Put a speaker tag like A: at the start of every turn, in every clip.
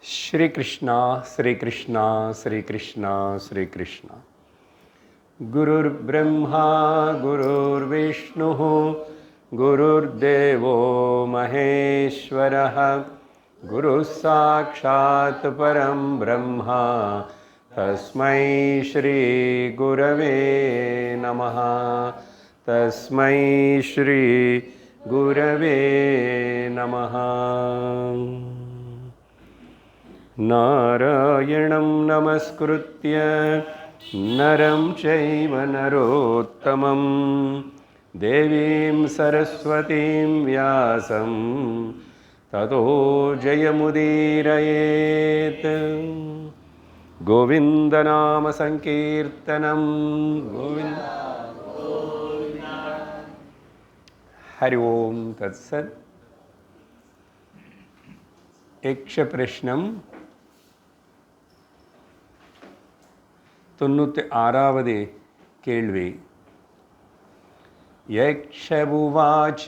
A: Shri Krishna, Shri Krishna, Shri Krishna, Shri Krishna. Gurur Brahma, Gurur Vishnu, Gurur Devo Maheshwaraha, Guru Sakshat Param Brahma, Tasmai Shri Gurave Namaha, Tasmai Shri Gurave Namaha. नारायणं नमस्कृत्य नरं चैव नरोत्तमं देवीं सरस्वतीं व्यासं ततो जयमुदीरयेत् गोविन्दनामसङ्कीर्तनं गोविन्द हरि ओं तत्सत् यक्षप्रश्नं 96வது கேள்வி. யக்ஷவுவாச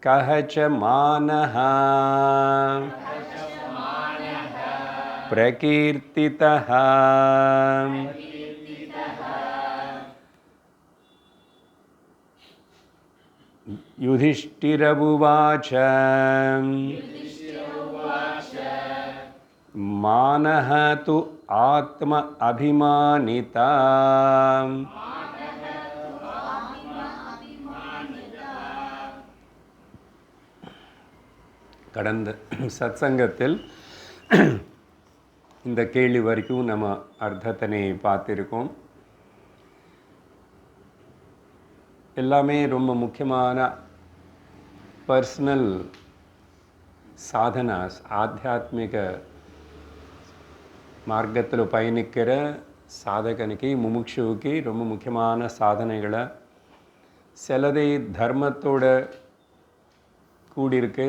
A: கஹ ச மானஹ பிரகீர்த்திதஹ யுதிஷ்டிரவுவாச मानः तु आत्म अभिमानिता கடந்த சத்சங்கத்தில் இந்த கேள்வி வரைக்கும் நம்ம அர்த்தத்தினை பார்த்திருக்கோம். எல்லாமே ரொம்ப முக்கியமான பர்சனல் சாதனாஸ், ஆத்தியாத்மிக మార్గத்தில் பயணிக்கிற சாதகனுக்கு, முமுட்சுவுக்கு ரொம்ப முக்கியமான சாதனைகளை சிலதை தர்மத்தோட கூடியிருக்கு,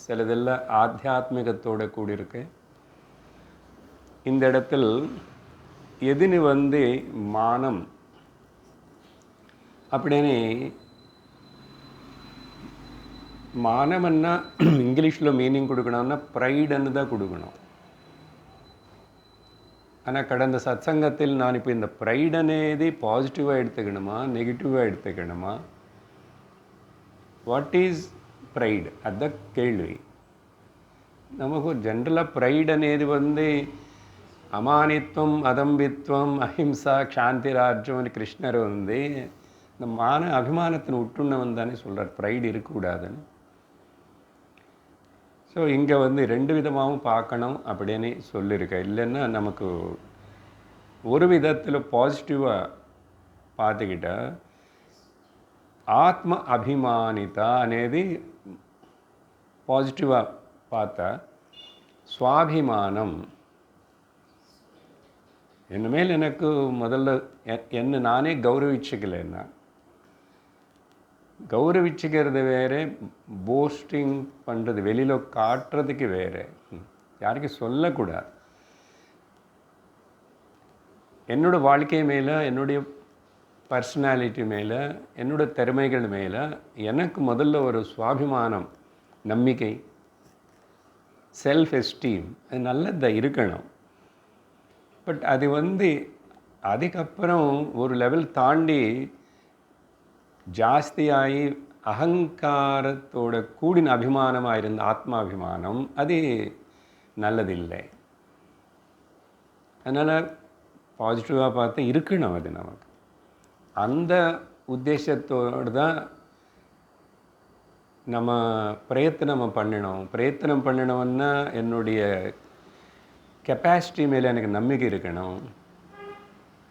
A: சிலதெல்லாம் ஆத்தியாத்மிகத்தோட கூடியிருக்கு. இந்த இடத்தில் எதுன்னு மானம் அப்படின்னு, மானம்னா இங்கிலீஷில் மீனிங் கொடுக்கணும்னா ப்ரைடுன்னு தான் கொடுக்கணும். ஆனால் கடந்த சத்சங்கத்தில் நான் இப்போ இந்த ப்ரைட் అనేది பாசிட்டிவாக எடுத்துக்கணுமா நெகட்டிவாக எடுத்துக்கணுமா, வாட் ఈజ్ ப்ரைడ్ అద கேள்வி. நமக்கு ஜென்ரலாக ப்ரைட் అనేది அமானித்வம், அதம்பித்வம், அஹிம்சா, க்ஷாந்திராஜ்யம் అని கிருஷ்ணர் இந்த அபிமானத்தின் உட்டுண்ணவன் தானே சொல்கிறார், ப்ரைடு இருக்கக்கூடாதுன்னு. ஸோ இங்கே ரெண்டு விதமாகவும் பார்க்கணும் அப்படின்னு சொல்லியிருக்கேன். இல்லைன்னா நமக்கு ஒரு விதத்தில் பாசிட்டிவாக பார்த்துக்கிட்டா ஆத்ம அபிமானிதா అనేది பாசிட்டிவாக பார்த்தா, சுவாபிமானம் இனிமேல் எனக்கு முதல்ல என்னை நானே கௌரவிச்சுக்கலைன்னா, கௌரவிச்சுக்கிறது வேறு, போஸ்டிங் பண்ணுறது வெளியில் காட்டுறதுக்கு வேறு, யாருக்கும் சொல்லக்கூடாது. என்னோடய வாழ்க்கை மேலே, என்னுடைய பர்சனாலிட்டி மேலே, என்னோடய திறமைகள் மேலே எனக்கு முதல்ல ஒரு சுவாபிமானம், நம்பிக்கை, செல்ஃப் எஸ்டீம், அது நல்லதாக இருக்கணும். பட் அது அதுக்கப்புறம் ஒரு லெவல் தாண்டி ஜாஸ்தியாகி அகங்காரத்தோட கூடின அபிமானமாக இருந்த ஆத்மாபிமானம் அது நல்லதில்லை. அதனால் பாசிட்டிவாக பார்த்து இருக்கணும். அது நமக்கு அந்த உத்தேசத்தோடு தான் நம்ம பிரயத்தனம் பண்ணணும்னா என்னுடைய கெப்பாசிட்டி மேலே எனக்கு நம்பிக்கை இருக்கணும்.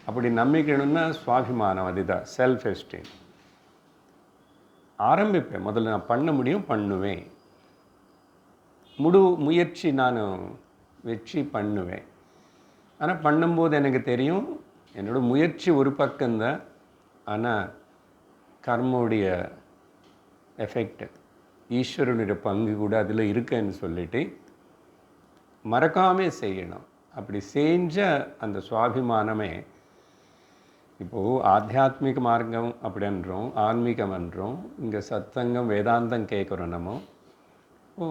A: அப்படி நம்பிக்கணும்னா சுவாபிமானம், அதுதான் செல்ஃப் எஸ்டீம். ஆரம்பிப்பேன், முதல்ல நான் பண்ண முடியும், பண்ணுவேன், முயற்சி நான் வெற்றி பண்ணுவேன். ஆனால் பண்ணும்போது எனக்கு தெரியும் என்னோடய முயற்சி ஒரு பக்கம்தான், ஆனால் கர்மோடைய எஃபெக்ட், ஈஸ்வரனுடைய பங்கு கூட அதில் இருக்குன்னு சொல்லிட்டு மறக்காமல் செய்யணும். அப்படி செஞ்ச அந்த சுவாபிமானமே இப்போது ஆத்தியாத்மிக மார்க்கம் அப்படின்றோம், ஆன்மீகம் என்றோம், இங்கே சத்சங்கம் வேதாந்தம் கேட்குறோம். நம்ம ஓ,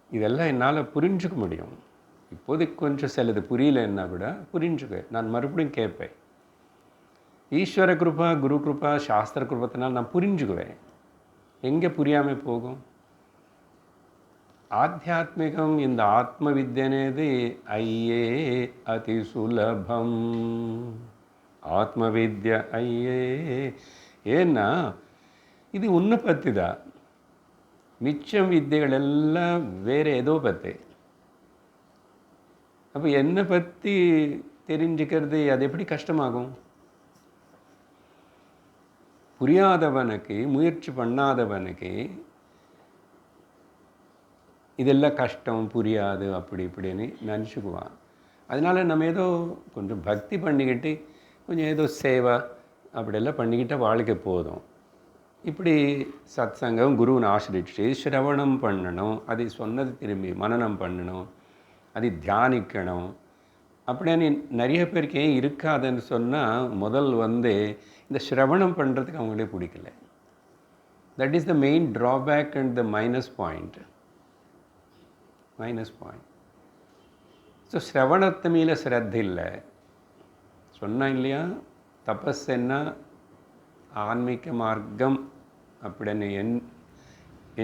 A: இதெல்லாம் என்னால் புரிஞ்சுக்க முடியும். இப்போதைக்கு கொஞ்சம் சிலது புரியலன்னா கூட புரிஞ்சுக்க நான் மறுபடியும் கேட்பேன். ஈஸ்வர கிருபா, குரு கிருபா, சாஸ்திர கிருபத்தினால் நான் புரிஞ்சுக்குவேன். எங்கே புரியாமல் போகும்? ఆధ్యాత్మికం இந்த ஆத்ம வித்ய అనేది అయ్యే అతి సులభం. ஆத்ம வித்ய ஐயே. ஏன்னா இது உன்னை பற்றி தான். மிச்சம் வித்தைகள் எல்லாம் வேறு ஏதோ பற்றி. அப்போ என்னை பற்றி தெரிஞ்சுக்கிறது அது எப்படி கஷ்டமாகும்? புரியாதவனுக்கு, முயற்சி பண்ணாதவனுக்கு இதெல்லாம் கஷ்டம், புரியாது, அப்படி இப்படின்னு நினச்சிக்குவான். அதனால் நம்ம ஏதோ கொஞ்சம் பக்தி பண்ணிக்கிட்டு கொஞ்சம் ஏதோ சேவை அப்படியெல்லாம் பண்ணிக்கிட்ட வாழ்க்கை போதும். இப்படி சத் சங்கம் குருவினை ஆசிரிச்சு சிரவணம் பண்ணணும், அது சொன்னது திரும்பி மனனம் பண்ணணும், அது தியானிக்கணும். அப்படின்னு நிறைய பேருக்கு ஏன் இருக்காதுன்னு சொன்னால், முதல் இந்த சிரவணம் பண்ணுறதுக்கு அவங்களே பிடிக்கல. That is the main drawback and the minus point. So சிரவணத்து மேலே ஸ்ரத்த இல்லை. சொன்னேன் இல்லையா, தபஸ் என்ன ஆன்மீக மார்க்கம் அப்படின்னு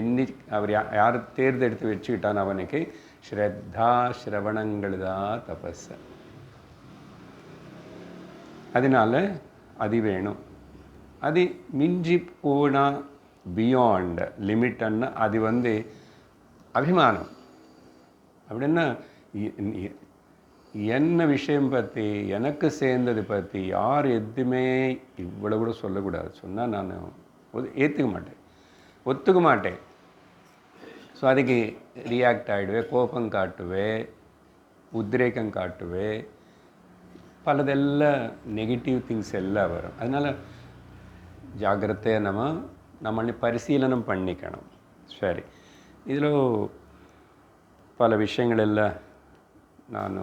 A: எண்ணி அவர் யார் தேர்ந்தெடுத்து வச்சுக்கிட்டான் அவனுக்கு ஸ்ரத்தா சிரவணங்கள் தான் தபஸ். அதனால் அது வேணும். அது மிஞ்சி போனால் பியாண்ட் லிமிட்டன்னா அது அபிமானம். அப்படின்னா என்ன விஷயம் பற்றி, எனக்கு சேர்ந்தது பற்றி யார் எதுவுமே இவ்வளோ கூட சொல்லக்கூடாது. சொன்னால் நான் ஒத்துக்க மாட்டேன். ஸோ அதுக்கு ரியாக்ட் ஆகிடுவேன், கோபம் காட்டுவேன், உத்ரேகம் காட்டுவேன், பலதெல்லாம் நெகட்டிவ் திங்ஸ் எல்லாம் வரும். அதனால் ஜாகிரதையாக நம்மளை பரிசீலனம் பண்ணிக்கணும். சரி, இதில் பல விஷயங்கள் எல்லாம் நான்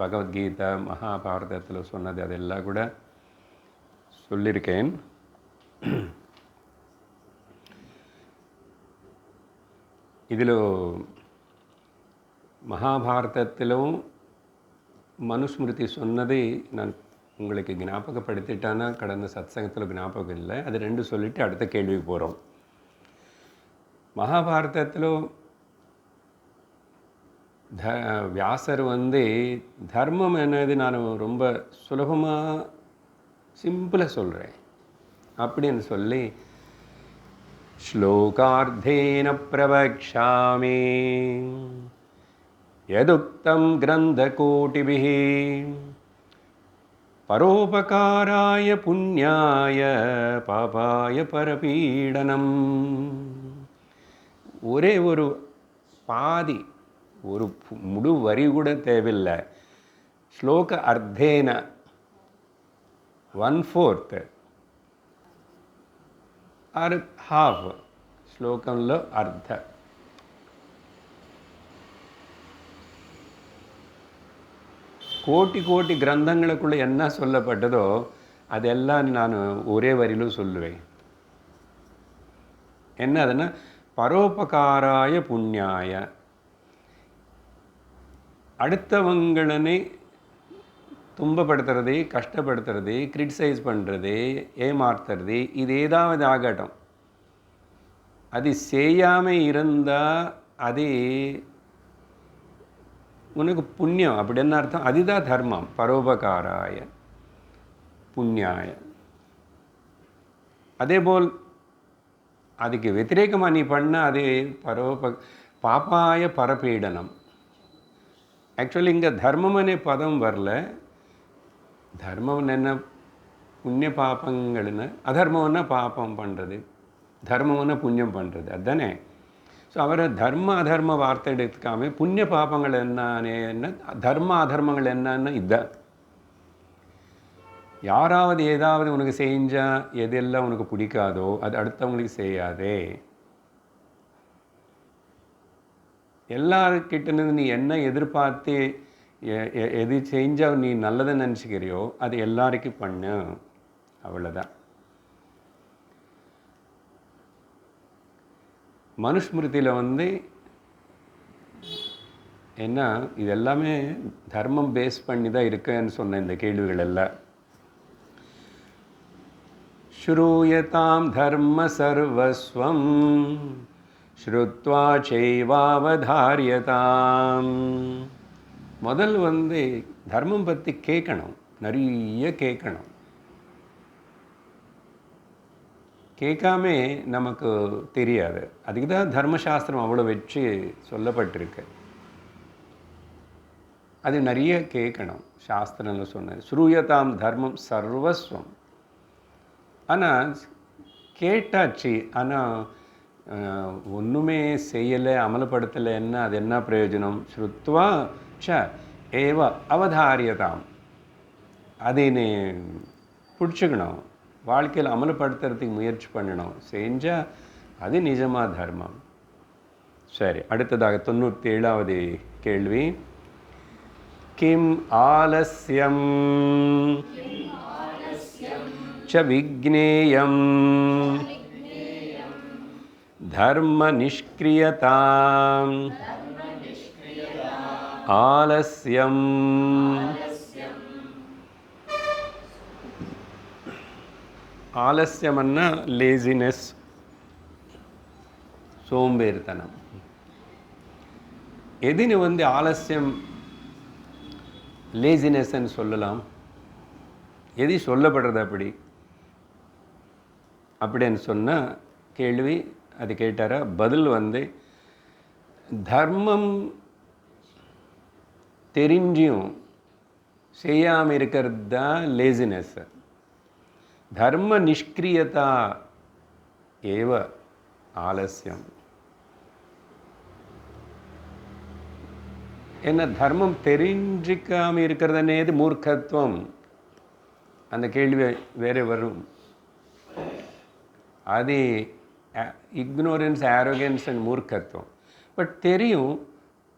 A: பகவத்கீதா மகாபாரதத்தில் சொன்னது அதெல்லாம் கூட சொல்லியிருக்கேன். இதில் மகாபாரதத்திலும் மனுஸ்மிருதி சொன்னதை நான் உங்களுக்கு ஞாபகப்படுத்திட்டானா, கடந்த சத்சங்கத்தில் ஞாபகம் இல்லை. அது ரெண்டு சொல்லிவிட்டு அடுத்த கேள்விக்கு போகிறோம். மகாபாரதத்திலும் வியாசர் தர்மம் என்னது நான் ரொம்ப சுலபமாக சிம்பிளாக சொல்கிறேன் அப்படின்னு சொல்லி ஸ்லோகார்த்தேன பிரவக்ஷாமி யதுக்தம் கிரந்தகோட்டிபிஹ பரோபகாராய புண்ணியாய பாபாய பரபீடனம். ஒரே ஒரு பாதி, ஒரு முழு வரி கூட தேவையில்லை. ஸ்லோக அர்த்தேன 1/4 ఆర్ హాఫ్ శ్లోకంలో అర్థ. கோட்டி கோட்டி கிரந்தங்களுக்குள்ளே என்ன சொல்லப்பட்டதோ அதெல்லாம் நான் ஒரே வரியிலும் சொல்லுவேன். என்ன அதுன்னா, பரோபகாராய புண்ணியாய, அடுத்தவங்களனை துன்பப்படுத்துறது, கஷ்டப்படுத்துறது, கிரிட்டிசைஸ் பண்ணுறது, ஏமாத்துறது, இது ஏதாவது ஆகட்டும், அது செய்யாமல் இருந்தால் அது உனக்கு புண்ணியம் அப்படின்னு அர்த்தம். அதுதான் தர்மம். பரோபகாராய புண்ணியாய. அதேபோல் அதுக்கு వ్యతిరేకமாக நீ பண்ண அது பாப்பாய பரபீடனம். ஆக்சுவலி இங்கே தர்மம் அనే பதம் வரல. தர்மம் என்ன, புண்ணிய பாப்பங்கள்னு, அதர்மம்னா பாப்பம் பண்ணுறது, தர்மம்னா புண்ணியம் பண்ணுறது, அதுதானே. ஸோ அவரை தர்ம அதர்ம வார்த்தை எடுத்துக்காம புண்ணிய பாப்பங்கள் என்ன, தர்ம அதர்மங்கள் என்னன்னு இதுதான். யாராவது ஏதாவது உனக்கு செஞ்சால் எதெல்லாம் உனக்கு பிடிக்காதோ அது அடுத்தவங்களுக்கு செய்யாதே. எல்லார்கிட்டேருந்து நீ என்ன எதிர்பார்த்து எது செஞ்சால் நீ நல்லதை நினச்சிக்கிறியோ அது எல்லாருக்கும் பண்ணு, அவ்வளோதான். மனுஸ்மிருதியில் ஏன்னா இது எல்லாமே தர்மம் பேஸ் பண்ணி தான் இருக்குன்னு சொன்ன இந்த கேள்விகள் எல்லாம். ஸ்ரூயதாம் தர்ம சர்வஸ்வம் ஸ்ருத்வா சைவாவதாரியதாம். முதல் தர்மம் பற்றி கேட்கணும், நிறைய கேட்கணும். கேட்காமே நமக்கு தெரியாது. அதுக்கு தான் தர்மசாஸ்திரம் அவ்வளோ வச்சு சொல்லப்பட்டிருக்கு. அது நிறைய கேட்கணும். சாஸ்திரம்னு சொன்னது ஸ்ரூயதாம் தர்மம் சர்வஸ்வம். ஆனால் கேட்டாச்சு, ஆனால் ஒன்றுமே செய்யலை, அமலப்படுத்தலைன்னா அது என்ன பிரயோஜனம்? ஸ்ருத்வா ச ஏவ அவதாரியதாம். அதை நீ பிடிச்சிக்கணும், வாழ்க்கையில் அமலப்படுத்துறதுக்கு முயற்சி பண்ணணும். செஞ்சால் அது நிஜமாக தர்மம். சரி, அடுத்ததாக 97வது கேள்வி. கிம் ஆலஸ்யம் ச விக்னேயம் தர்ம நிஷ்க்ரியதாம் ஆலஸ்யம். ஆலஸ்யம்னா லேசினஸ், சோம்பேறித்தனம். எதுன்னு ஆலஸ்யம் லேசினஸ்ன்னு சொல்லலாம்? எது சொல்லப்படுறது அப்படின்னு சொன்னால் கேள்வி அது கேட்டாரா? பதில் தர்மம் தெரிஞ்சும் செய்யாமல் இருக்கிறது தான் லேசினஸ். தர்ம நிஷ்கிரியதா ஏவ ஆலஸ்யம். என்ன தர்மம் தெரிஞ்சிக்காமல் இருக்கிறதுனேது மூர்க்கத்துவம். அந்த கேள்வி வேறு வரும். அது இக்னோரன்ஸ், ஆரோகன்ஸ் அண்ட் மூர்க்கத்துவம். பட்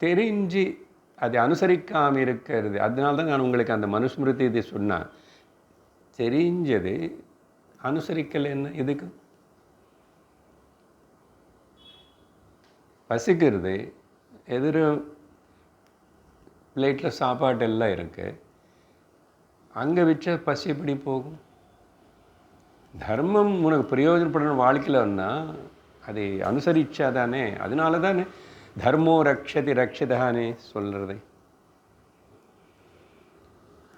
A: தெரிஞ்சு அதை அனுசரிக்காமல் இருக்கிறது. அதனால தான் நான் உங்களுக்கு அந்த மனுஸ்மிருதி இதை சொன்னேன். தெரிஞ்சது அனுசரிக்கலைன்னா எதுக்கு? பசிக்கிறது, எதிர பிளேட்டில் சாப்பாடு எல்லாம் இருக்குது, அங்கே வச்ச பசி எப்படி போகும்? தர்மம் உனக்கு பிரயோஜனப்படணும் வாழ்க்கையில் வந்தால் அதை அனுசரித்தா தானே. அதனால தானே தர்மோ ரக்ஷதி ரக்ஷதானே சொல்கிறது.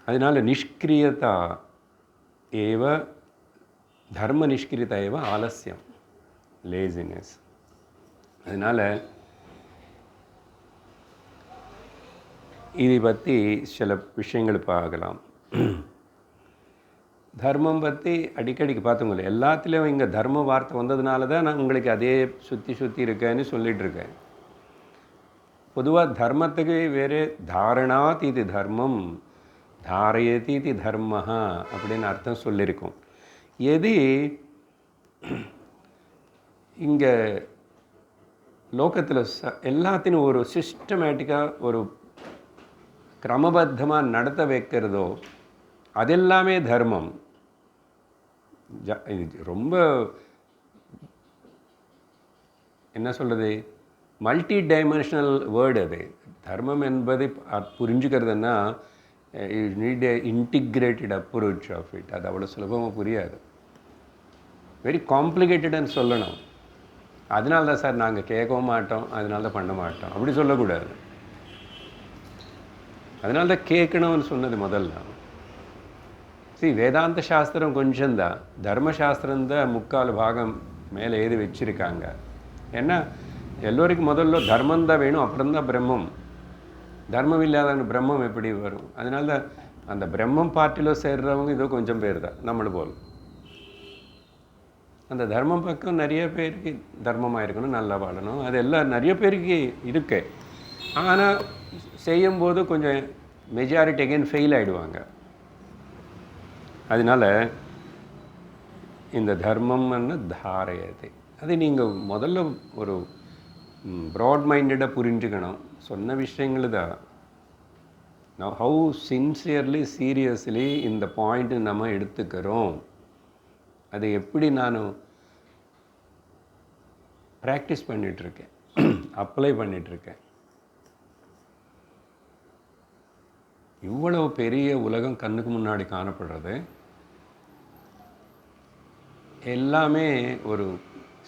A: அதனால் நிஷ்கிரியதா ஏவ தர்ம நிஷ்கிரியதா ஏவ ஆலஸ்யம், லேசினஸ். அதனால் இதை பற்றி சில விஷயங்கள் பார்க்கலாம். தர்மம் பற்றி அடிக்கடிக்கு பார்த்தவங்களே எல்லாத்துலேயும் இங்கே தர்ம வார்த்தை வந்ததுனால தான் நான் உங்களுக்கு அதே சுற்றி இருக்கேன்னு சொல்லிகிட்ருக்கேன். பொதுவாக தர்மத்துக்கு வேறு தாரணாத் இது தர்மம், தாரயதி இது தர்மஹா அப்படின்னு அர்த்தம் சொல்லியிருக்கோம். எது இங்கே லோகத்தில் எல்லாத்தையும் ஒரு சிஸ்டமேட்டிக்காக ஒரு கிரமபத்தமாக நடத்த வைக்கிறதோ அதெல்லாமே தர்மம். இது ரொம்ப என்ன சொல்கிறது, மல்டி டைமென்ஷனல் வேர்டு அது. தர்மம் என்பதை புரிஞ்சுக்கிறதுனா you need a integrated approach of it. அது அவ்வளோ சுலபமாக புரியாது, வெரி காம்ப்ளிகேட்டட்னு சொல்லணும். அதனால தான் சார் நாங்கள் கேட்கவும் மாட்டோம், அதனால தான் பண்ண மாட்டோம் அப்படி சொல்லக்கூடாது. அதனால தான் கேட்கணும்னு சொன்னது முதல்ல. வேதாந்த சாஸ்திரம் கொஞ்சம்தான், தர்மசாஸ்திரம்தான் முக்கால் பாகம் மேலே எழுதி வச்சுருக்காங்க. ஏன்னா எல்லோருக்கும் முதல்ல தர்மம் தான் வேணும், அப்புறம்தான் பிரம்மம். தர்மம் இல்லாத பிரம்மம் எப்படி வரும்? அதனால தான் அந்த பிரம்மம் பார்ட்டியில் சேர்றவங்க இதோ கொஞ்சம் பேர் தான் நம்மளை போல். அந்த தர்மம் பக்கம் நிறைய பேருக்கு தர்மமாக இருக்கணும், நல்லா வாழணும், அது எல்லாம் நிறைய பேருக்கு இருக்கு. ஆனால் செய்யும்போது கொஞ்சம் மெஜாரிட்டி அகெயின் ஃபெயில் ஆகிடுவாங்க. அதனால் இந்த தர்மம்னு தாரையது, அது நீங்கள் முதல்ல ஒரு ப்ராட் மைண்டடாக புரிஞ்சுக்கணும். சொன்ன விஷயங்கள் தான். நான் ஹவு சின்சியர்லி சீரியஸ்லி இந்த பாயிண்ட்டு நம்ம எடுத்துக்கிறோம், அதை எப்படி நான் ப்ராக்டிஸ் பண்ணிகிட்ருக்கேன், அப்ளை பண்ணிகிட்ருக்கேன். இவ்வளவு பெரிய உலகம் கண்ணுக்கு முன்னாடி காணப்படுறது எல்லாமே ஒரு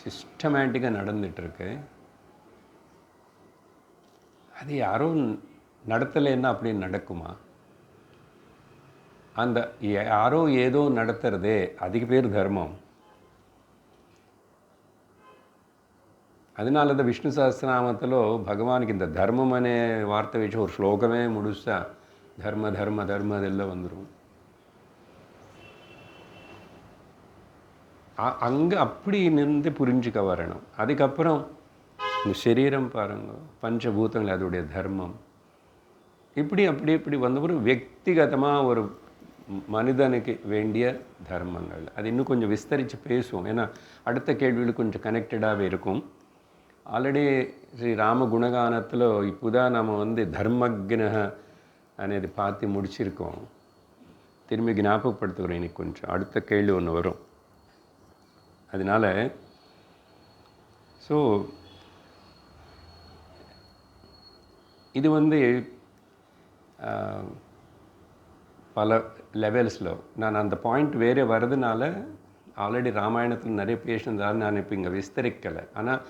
A: சிஸ்டமேட்டிக்காக நடந்துகிட்ருக்கு. அது யாரும் நடத்தலைன்னா அப்படி நடக்குமா? அந்த யாரோ ஏதோ நடத்துறதே அதுக்கு பேர் தர்மம். அதனால தான் విష్ణు సహస్రనామத்திలో భగవానికి இந்த தர்மம் அనే வார்த்தை வச்சு ஒரு ஸ்லோகமே முழுசா தர்ம தர்ம தர்ம அதெல்லாம் வந்துடும். அங்கே அப்படி நின்று புரிஞ்சுக்க வரணும். அதுக்கப்புறம் இந்த சரீரம் பாருங்க, பஞ்சபூதங்கள் அதோடைய தர்மம், இப்படி அப்படி இப்படி வந்த ஒரு వ్యక్తిగతமாக ஒரு மனிதனுக்கு வேண்டிய தர்மங்கள். அது இன்னும் கொஞ்சம் விஸ்தரித்து பேசுவோம். ஏன்னா அடுத்த கேள்வியில் கொஞ்சம் கனெக்டடாகவே இருக்கும். ఆల్రెడీ శ్రీ రామ గుణగానத்தில் இப்போதான் நம்ம தர்மக்னஹ అనేది பார்த்து முடிச்சிருக்கோம். திரும்பி ஞாபகப்படுத்துகிறோம். இன்னைக்கு கொஞ்சம் அடுத்த கேள்வி ஒன்று வரும். அதனால் ஸோ இது பல லெவல்ஸில் நான் அந்த பாயிண்ட் வேறே வர்றதுனால ஆல்ரெடி ராமாயணத்தில் நிறைய பேசினதால் நான் இப்போ இங்கே விஸ்தரிக்கலை. ஆனால்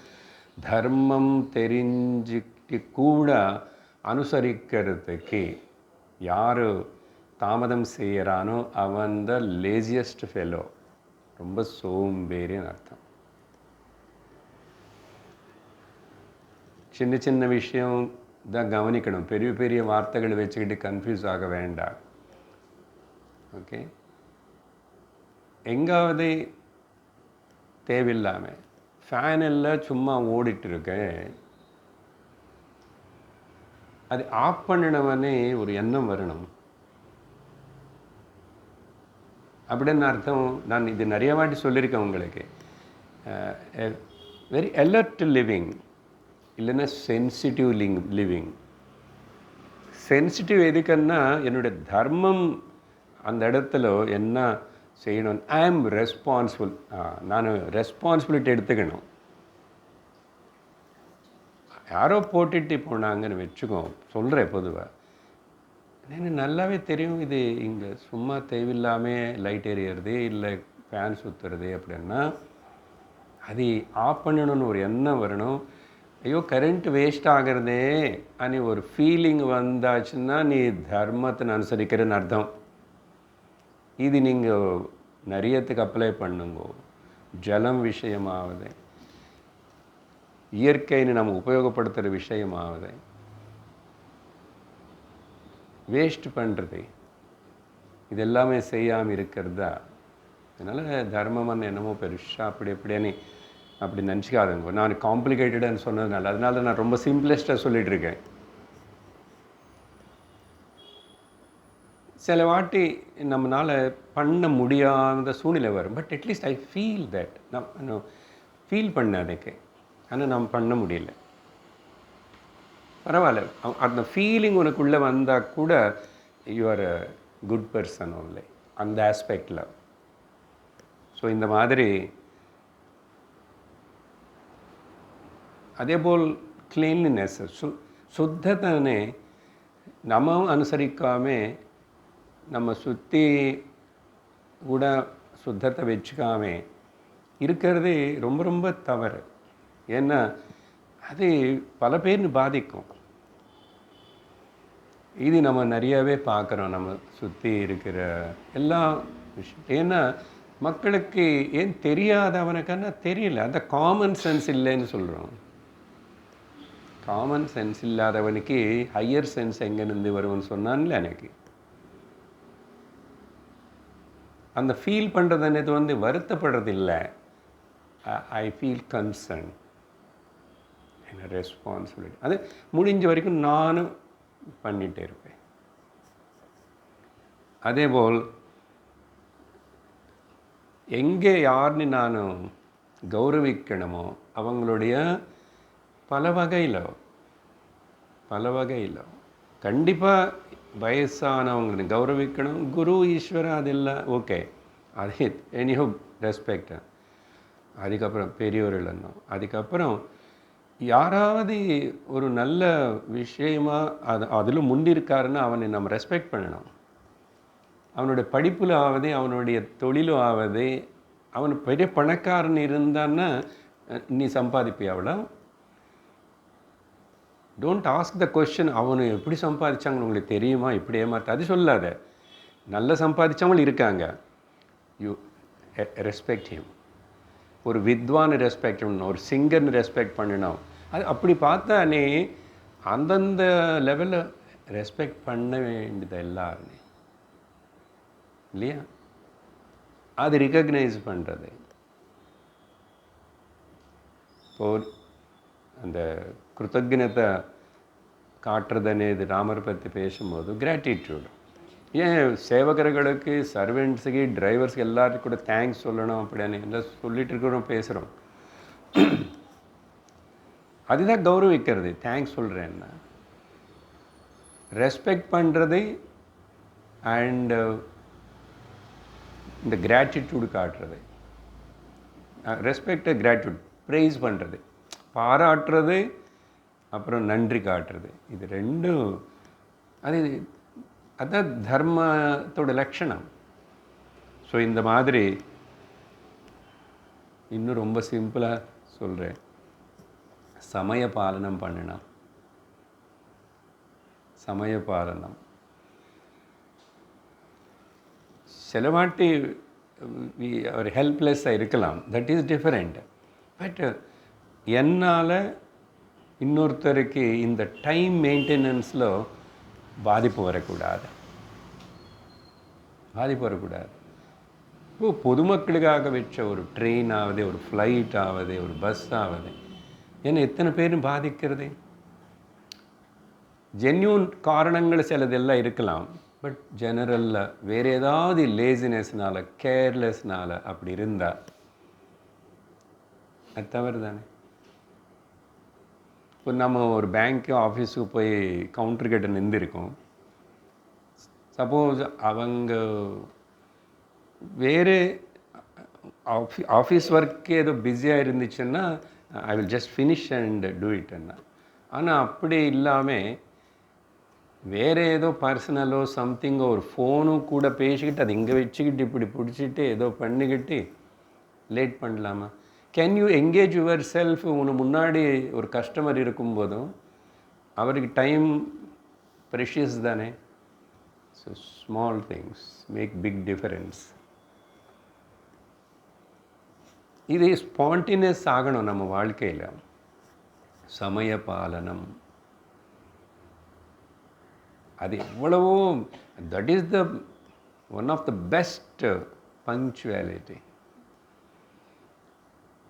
A: தர்மம் தெரிஞ்சுக்கிட்டு கூட அனுசரிக்கிறதுக்கு யார் தாமதம் செய்கிறானோ அவன் த லேசியஸ்ட் ஃபெலோ, ரொம்ப சோம்பேறின்னு அர்த்தம். சின்ன சின்ன விஷயம் தான் கவனிக்கணும். பெரிய பெரிய வார்த்தைகள் வச்சுக்கிட்டு கன்ஃபியூஸ் ஆக வேண்டாம். ஓகே, எங்காவது தேவையில்லாமல் ஃபேன் எல்லாம் சும்மா ஓடிட்டுருக்கேன், அது ஆஃப் பண்ணினவனே ஒரு எண்ணம் வரணும். அப்படின்னு அர்த்தம். நான் இது நிறைய வாட்டி சொல்லியிருக்கேன் உங்களுக்கு. வெரி அலர்ட் லிவிங் இல்லைன்னா சென்சிட்டிவ் லிவிங். சென்சிட்டிவ் எதுக்குன்னா என்னுடைய தர்மம் அந்த இடத்துல என்ன செய்யணும், ஐ ஆம் ரெஸ்பான்சிபிள், நான் ரெஸ்பான்சிபிலிட்டி எடுத்துக்கணும். யாரோ போட்டுட்டு போனாங்கன்னு வச்சுக்கோ, சொல்கிறேன் பொதுவாக, எனக்கு நல்லாவே தெரியும் இது இங்கே சும்மா தேவையில்லாமல் லைட் எரியறது இல்லை ஃபேன் சுற்றுறது அப்படின்னா அது ஆஃப் பண்ணணும்னு ஒரு எண்ணம் வரணும். ஐயோ கரண்ட் வேஸ்ட் ஆகிறதே అని ஒரு ஃபீலிங் வந்தாச்சுன்னா நீ தர்மத்தை அனுசரிக்கிறன்னு அர்த்தம். இது நீங்கள் நிறையத்துக்கு அப்ளை பண்ணுங்க. ஜலம் விஷயமாவது, இயற்கைன்னு நம்ம உபயோகப்படுத்துகிற விஷயமாவது, வேஸ்ட் பண்ணுறது, இது எல்லாமே செய்யாமல் இருக்கிறதா. அதனால் தர்மம்னு என்னமோ பெருசாக அப்படி எப்படின்னு அப்படி நினச்சிக்காதுங்க. நான் காம்ப்ளிகேட்டடான்னு சொன்னதுனால, அதனால நான் ரொம்ப சிம்பிளஸ்ட்டாக சொல்லிகிட்டு இருக்கேன். சில வாட்டி நம்மளால் பண்ண முடியாத சூழ்நிலை வரும். But at least I feel that, நான் ஃபீல் பண்ண அதுக்கு, ஆனால் நாம் பண்ண முடியல. பரவாயில்ல, அந்த ஃபீலிங் உனக்குள்ளே வந்தால் கூட you are a good person only அந்த ஆஸ்பெக்டில். ஸோ இந்த மாதிரி அதேபோல் கிளீன்லினஸ், சுத்தத்தனை நம்ம அனுசரிக்காமல் நம்ம சுற்றி கூட சுத்தத்தை வச்சுக்காமல் இருக்கிறது ரொம்ப ரொம்ப தவறு. ஏன்னா அது பல பேர்னு பாதிக்கும். இது நம்ம நிறையவே பார்க்குறோம் நம்ம சுற்றி இருக்கிற எல்லா விஷயம். ஏன்னா மக்களுக்கு ஏன் தெரியாதவனுக்கான தெரியல, அந்த காமன் சென்ஸ் இல்லைன்னு சொல்கிறோம். காமன் சென்ஸ் இல்லாதவனுக்கு ஹையர் சென்ஸ் எங்கேருந்து வருவன்னு சொன்னான்ல. எனக்கு அந்த ஃபீல் பண்ணுறது வருத்தப்படுறது இல்லை, ஐ ஃபீல் கன்சர்ன், என்ன ரெஸ்பான்சிபிலிட்டி. அது முடிஞ்ச வரைக்கும் நானும் பண்ணிகிட்டே இருப்பேன். அதேபோல் எங்கே யாருன்னு நான் கௌரவிக்கணுமோ அவங்களுடைய பல வகையில் கண்டிப்பாக வயசானவங்களை கௌரவிக்கணும். குரு ஈஸ்வரன் அதெல்லாம் ஓகே, அது எனிஹோ ரெஸ்பெக்ட். அதுக்கப்புறம் பெரியோர்கள், அதுக்கப்புறம் யாராவது ஒரு நல்ல விஷயமா அதில் முன்னிருக்காருன்னா அவனை நம்ம ரெஸ்பெக்ட் பண்ணணும். அவனுடைய படிப்பில் ஆவது, அவனுடைய தொழிலும் ஆவது, அவன் பெரிய பணக்காரன் இருந்தான்னா நீ சம்பாதிப்பியா அவ்வளோ? டோன்ட் ஆஸ்க் த கொஸ்டின் அவனு எப்படி சம்பாதிச்சாங்கன்னு உங்களுக்கு தெரியுமா, இப்படி ஏமாத்த அது சொல்லாத. நல்ல சம்பாதிச்சவங்களும் இருக்காங்க. You respect him. ஒரு வித்வான் ரெஸ்பெக்ட் பண்ணணும், ஒரு சிங்கர்னு ரெஸ்பெக்ட் பண்ணணும். அது அப்படி பார்த்தா நீ அந்தந்த லெவலில் ரெஸ்பெக்ட் பண்ண வேண்டியது எல்லாருமே இல்லையா? அது ரிகக்னைஸ் பண்ணுறது. இப்போது அந்த கிருத்தஜ்ஞத்தை காட்டுறதுன்னு ராமர் பற்றி பேசும்போது கிராட்டிடியூட். ஏன் சேவகர்களுக்கு, சர்வெண்ட்ஸுக்கு, டிரைவர்ஸுக்கு எல்லாருக்கும் கூட தேங்க்ஸ் சொல்லணும் அப்படின்னு எல்லாம் சொல்லிட்டு இருக்கிறோம், பேசுகிறோம். அதுதான் கௌரவிக்கிறது. தேங்க்ஸ் சொல்கிறேன்னா ரெஸ்பெக்ட் பண்ணுறது அண்டு இந்த கிராட்டிடியூடு காட்டுறது. ரெஸ்பெக்ட், கிராட்டிடியூட், ப்ரைஸ் பண்ணுறது, பாராட்டுறது, அப்புறம் நன்றி காட்டுறது. இது ரெண்டும் அதுதான் தர்மத்தோட லட்சணம். ஸோ இந்த மாதிரி இன்னும் ரொம்ப சிம்பிளாக சொல்கிறேன், சமய பாலனம் பண்ணணும். சமய பாலனம் சில வாட்டி ஒரு ஹெல்ப்லெஸ்ஸாக இருக்கலாம், தட் இஸ் டிஃபரெண்ட். பட் என்னால் இன்னொருத்தருக்கு இந்த டைம் மெயின்டெனன்ஸில் பாதிப்பு வரக்கூடாது. இப்போ பொதுமக்களுக்காக வச்ச ஒரு ட்ரெயின் ஆகுது, ஒரு ஃப்ளைட் ஆகுது, ஒரு பஸ் ஆகுது, ஏன்னா எத்தனை பேரும் பாதிக்கிறது? ஜென்யூன் காரணங்கள் சிலதெல்லாம் இருக்கலாம். பட் ஜெனரலில் வேறு ஏதாவது லேசினஸ்னால், கேர்லெஸ்னால் அப்படி இருந்தால் அது தவறு தானே. இப்போ நம்ம ஒரு பேங்க்கு ஆஃபீஸுக்கு போய் கவுண்டர்கிட்ட நின்றுருக்கோம். சப்போஸ் அவங்க வேறு ஆஃபீஸ் ஒர்க்கு ஏதோ பிஸியாக இருந்துச்சுன்னா I will just finish and do இட்ன்னா. ஆனால் அப்படி இல்லாமல் வேறு ஏதோ பர்சனலோ சம்திங்கோ ஒரு ஃபோனும் கூட பேசிக்கிட்டு அதை இங்கே வச்சுக்கிட்டு இப்படி பிடிச்சிட்டு ஏதோ பண்ணிக்கிட்டு லேட் பண்ணலாமா? Can you engage yourself? உனக்கு முன்னாடி ஒரு கஸ்டமர் இருக்கும்போதும் அவருக்கு டைம் ப்ரெஷியஸ் தானே. So small things make big difference. இது ஸ்பான்டினியஸ் ஆகணும் நம்ம வாழ்க்கையில். சமய பாலனம் அது எவ்வளவோ, that is the one of the best punctuality.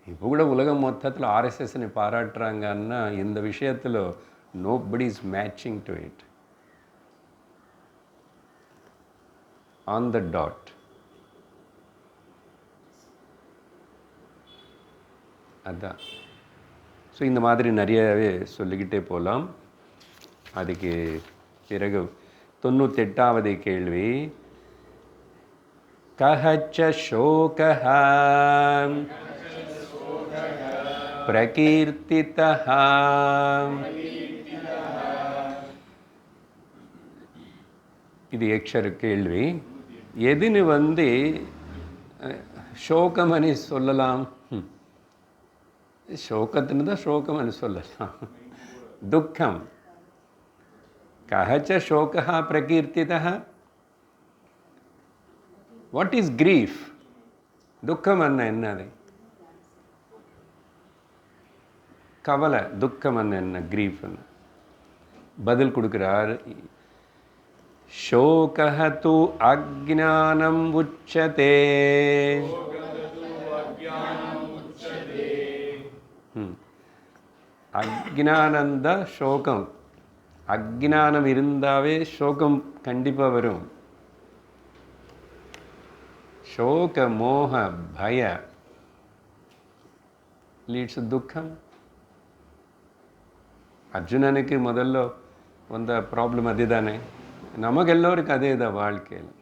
A: இப்போ கூட உலகம் மொத்தத்தில் ஆர்எஸ்எஸ்னை பாராட்டுறாங்கன்னா இந்த விஷயத்தில் nobody is matching to it. On the dot. அதுதான். ஸோ இந்த மாதிரி நிறையவே சொல்லிக்கிட்டே போகலாம். அதுக்கு பிறகு 98வது கேள்வி, கஹச்ச சோகஹ பிரகீர்த்திதஹ. இது எக்ஷரு கேள்வி. எதுன்னு சோகமனி சொல்லலாம்? சோகத்துன்னு தான் சோகமனு சொல்லலாம். துக்கம். கஹச்ச சோகஹ பிரகீர்த்திதஹ. What is grief? துக்கம் என்னது? கவலை. துக்கம் என்ன? கிரீஃப். பதில் கொடுக்கிறார், சோகஹ து அஜ்ஞானம் உச்சதே. அஜ்ஞானந்த சோகம். அஜ்ஞானம் இருந்தாவே சோகம் கண்டிப்பாக வரும். சோக மோக பய லீட்ஸ் துக்கம். அர்ஜுனனுக்கு முதல்ல வந்த ப்ராப்ளம் அதுதானே. நமக்கு எல்லோருக்கும் அதே தான் வாழ்க்கையில்.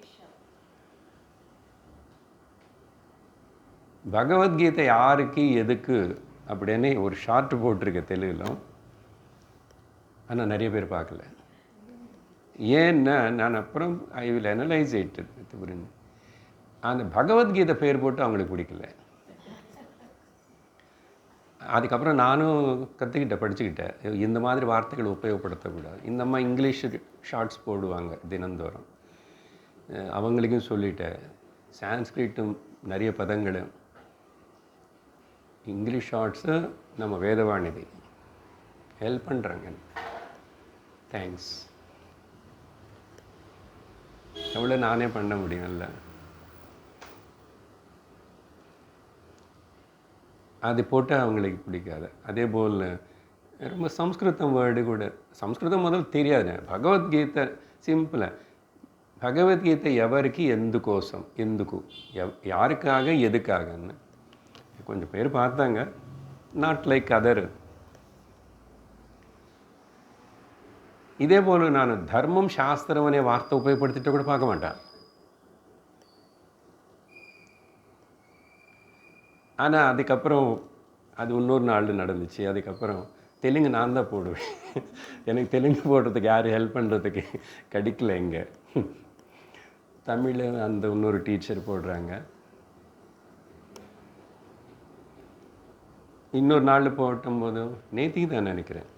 A: பகவத்கீதை யாருக்கு எதுக்கு அப்படின்னு ஒரு ஷார்ட் போட்டிருக்கேன் தெலுங்கிலும். ஆனால் நிறைய பேர் பார்க்கல. ஏன்னா நான் அப்புறம் ஐ வில் அனலைஸ் இட் புரிஞ்சு. அந்த பகவத்கீதை பேர் போட்டு அவங்களுக்கு பிடிக்கல. அதுக்கப்புறம் நானும் கற்றுக்கிட்டேன், படிச்சுக்கிட்டேன். இந்த மாதிரி வார்த்தைகள் உபயோகப்படுத்தக்கூடாது. இந்த அம்மா இங்கிலீஷ் ஷார்ட்ஸ் போடுவாங்க தினந்தோறும். அவங்களுக்கும் சொல்லிட்டேன், சான்ஸ்கிரிட்டும் நிறைய பதங்களும் இங்கிலீஷ் ஷார்ட்ஸு நம்ம வேதவாணிதி ஹெல்ப் பண்ணுறாங்க. தேங்க்ஸ். எவ்வளோ நானே பண்ண முடியும்ல. அது போட்டால் அவங்களுக்கு பிடிக்காது. அதே போல் ரொம்ப சம்ஸ்கிருதம் வேர்டு கூட, சம்ஸ்கிருதம் முதல்ல தெரியாது. భగవద్గీత సింపుల్. భగవద్గీత ఎవరికి ఎందుకోసం, ఎందుకు, யாருக்காக எதுக்காகன்னு கொஞ்சம் பேர் பார்த்தாங்க. Not like other. இதே போல் நான் தர்மம் சாஸ்திரம் அనే வார்த்தை உபயோகப்படுத்திட்டு கூட பார்க்க மாட்டேன். ஆனால் அதுக்கப்புறம் அது இன்னொரு நாள் நடந்துச்சு. அதுக்கப்புறம் தெலுங்கு நான் தான் போடுவேன். எனக்கு தெலுங்கு போடுறதுக்கு யாரும் ஹெல்ப் பண்ணுறதுக்கு கிடைக்கல. இங்கே தமிழ் அந்த இன்னொரு டீச்சர் போடுறாங்க. இன்னொரு நாள் போட்டும்போது நேத்திக்கு தான் நினைக்கிறேன்,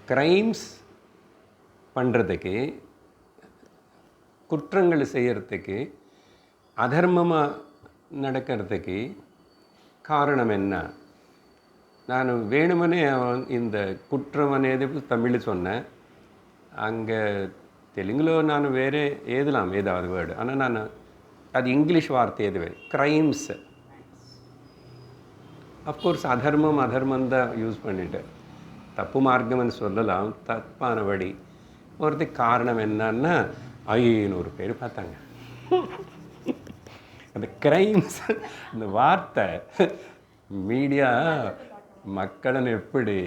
A: க்ரைம்ஸ் பண்ணுறதுக்கு, குற்றங்கள் செய்கிறதுக்கு, அதர்மமாக நடக்கிறதுக்கு காரணம் என்ன? நான் வேணுமனே இந்த குற்றம் అనేది தமிழ் சொன்னேன். அங்கே தெலுங்குలో நான் வேறு ஏதலாம் ஏதாவது வேர்டு. ஆனால் நான் அது இங்கிலீஷ் வார்த்தை எதுவே க்ரைம்ஸ். அஃப்கோர்ஸ் அதர்மம் தான் யூஸ் பண்ணிட்டேன். தப்பு மார்க்கம்னு சொல்லலாம், தப்பான வழி. ஒருத்துக்கு காரணம் என்னன்னா 500 பேர் பார்த்தாங்க. அந்த க்ரைம்ஸ் இந்த வார்த்தை மீடியா மக்களன்னு எப்படி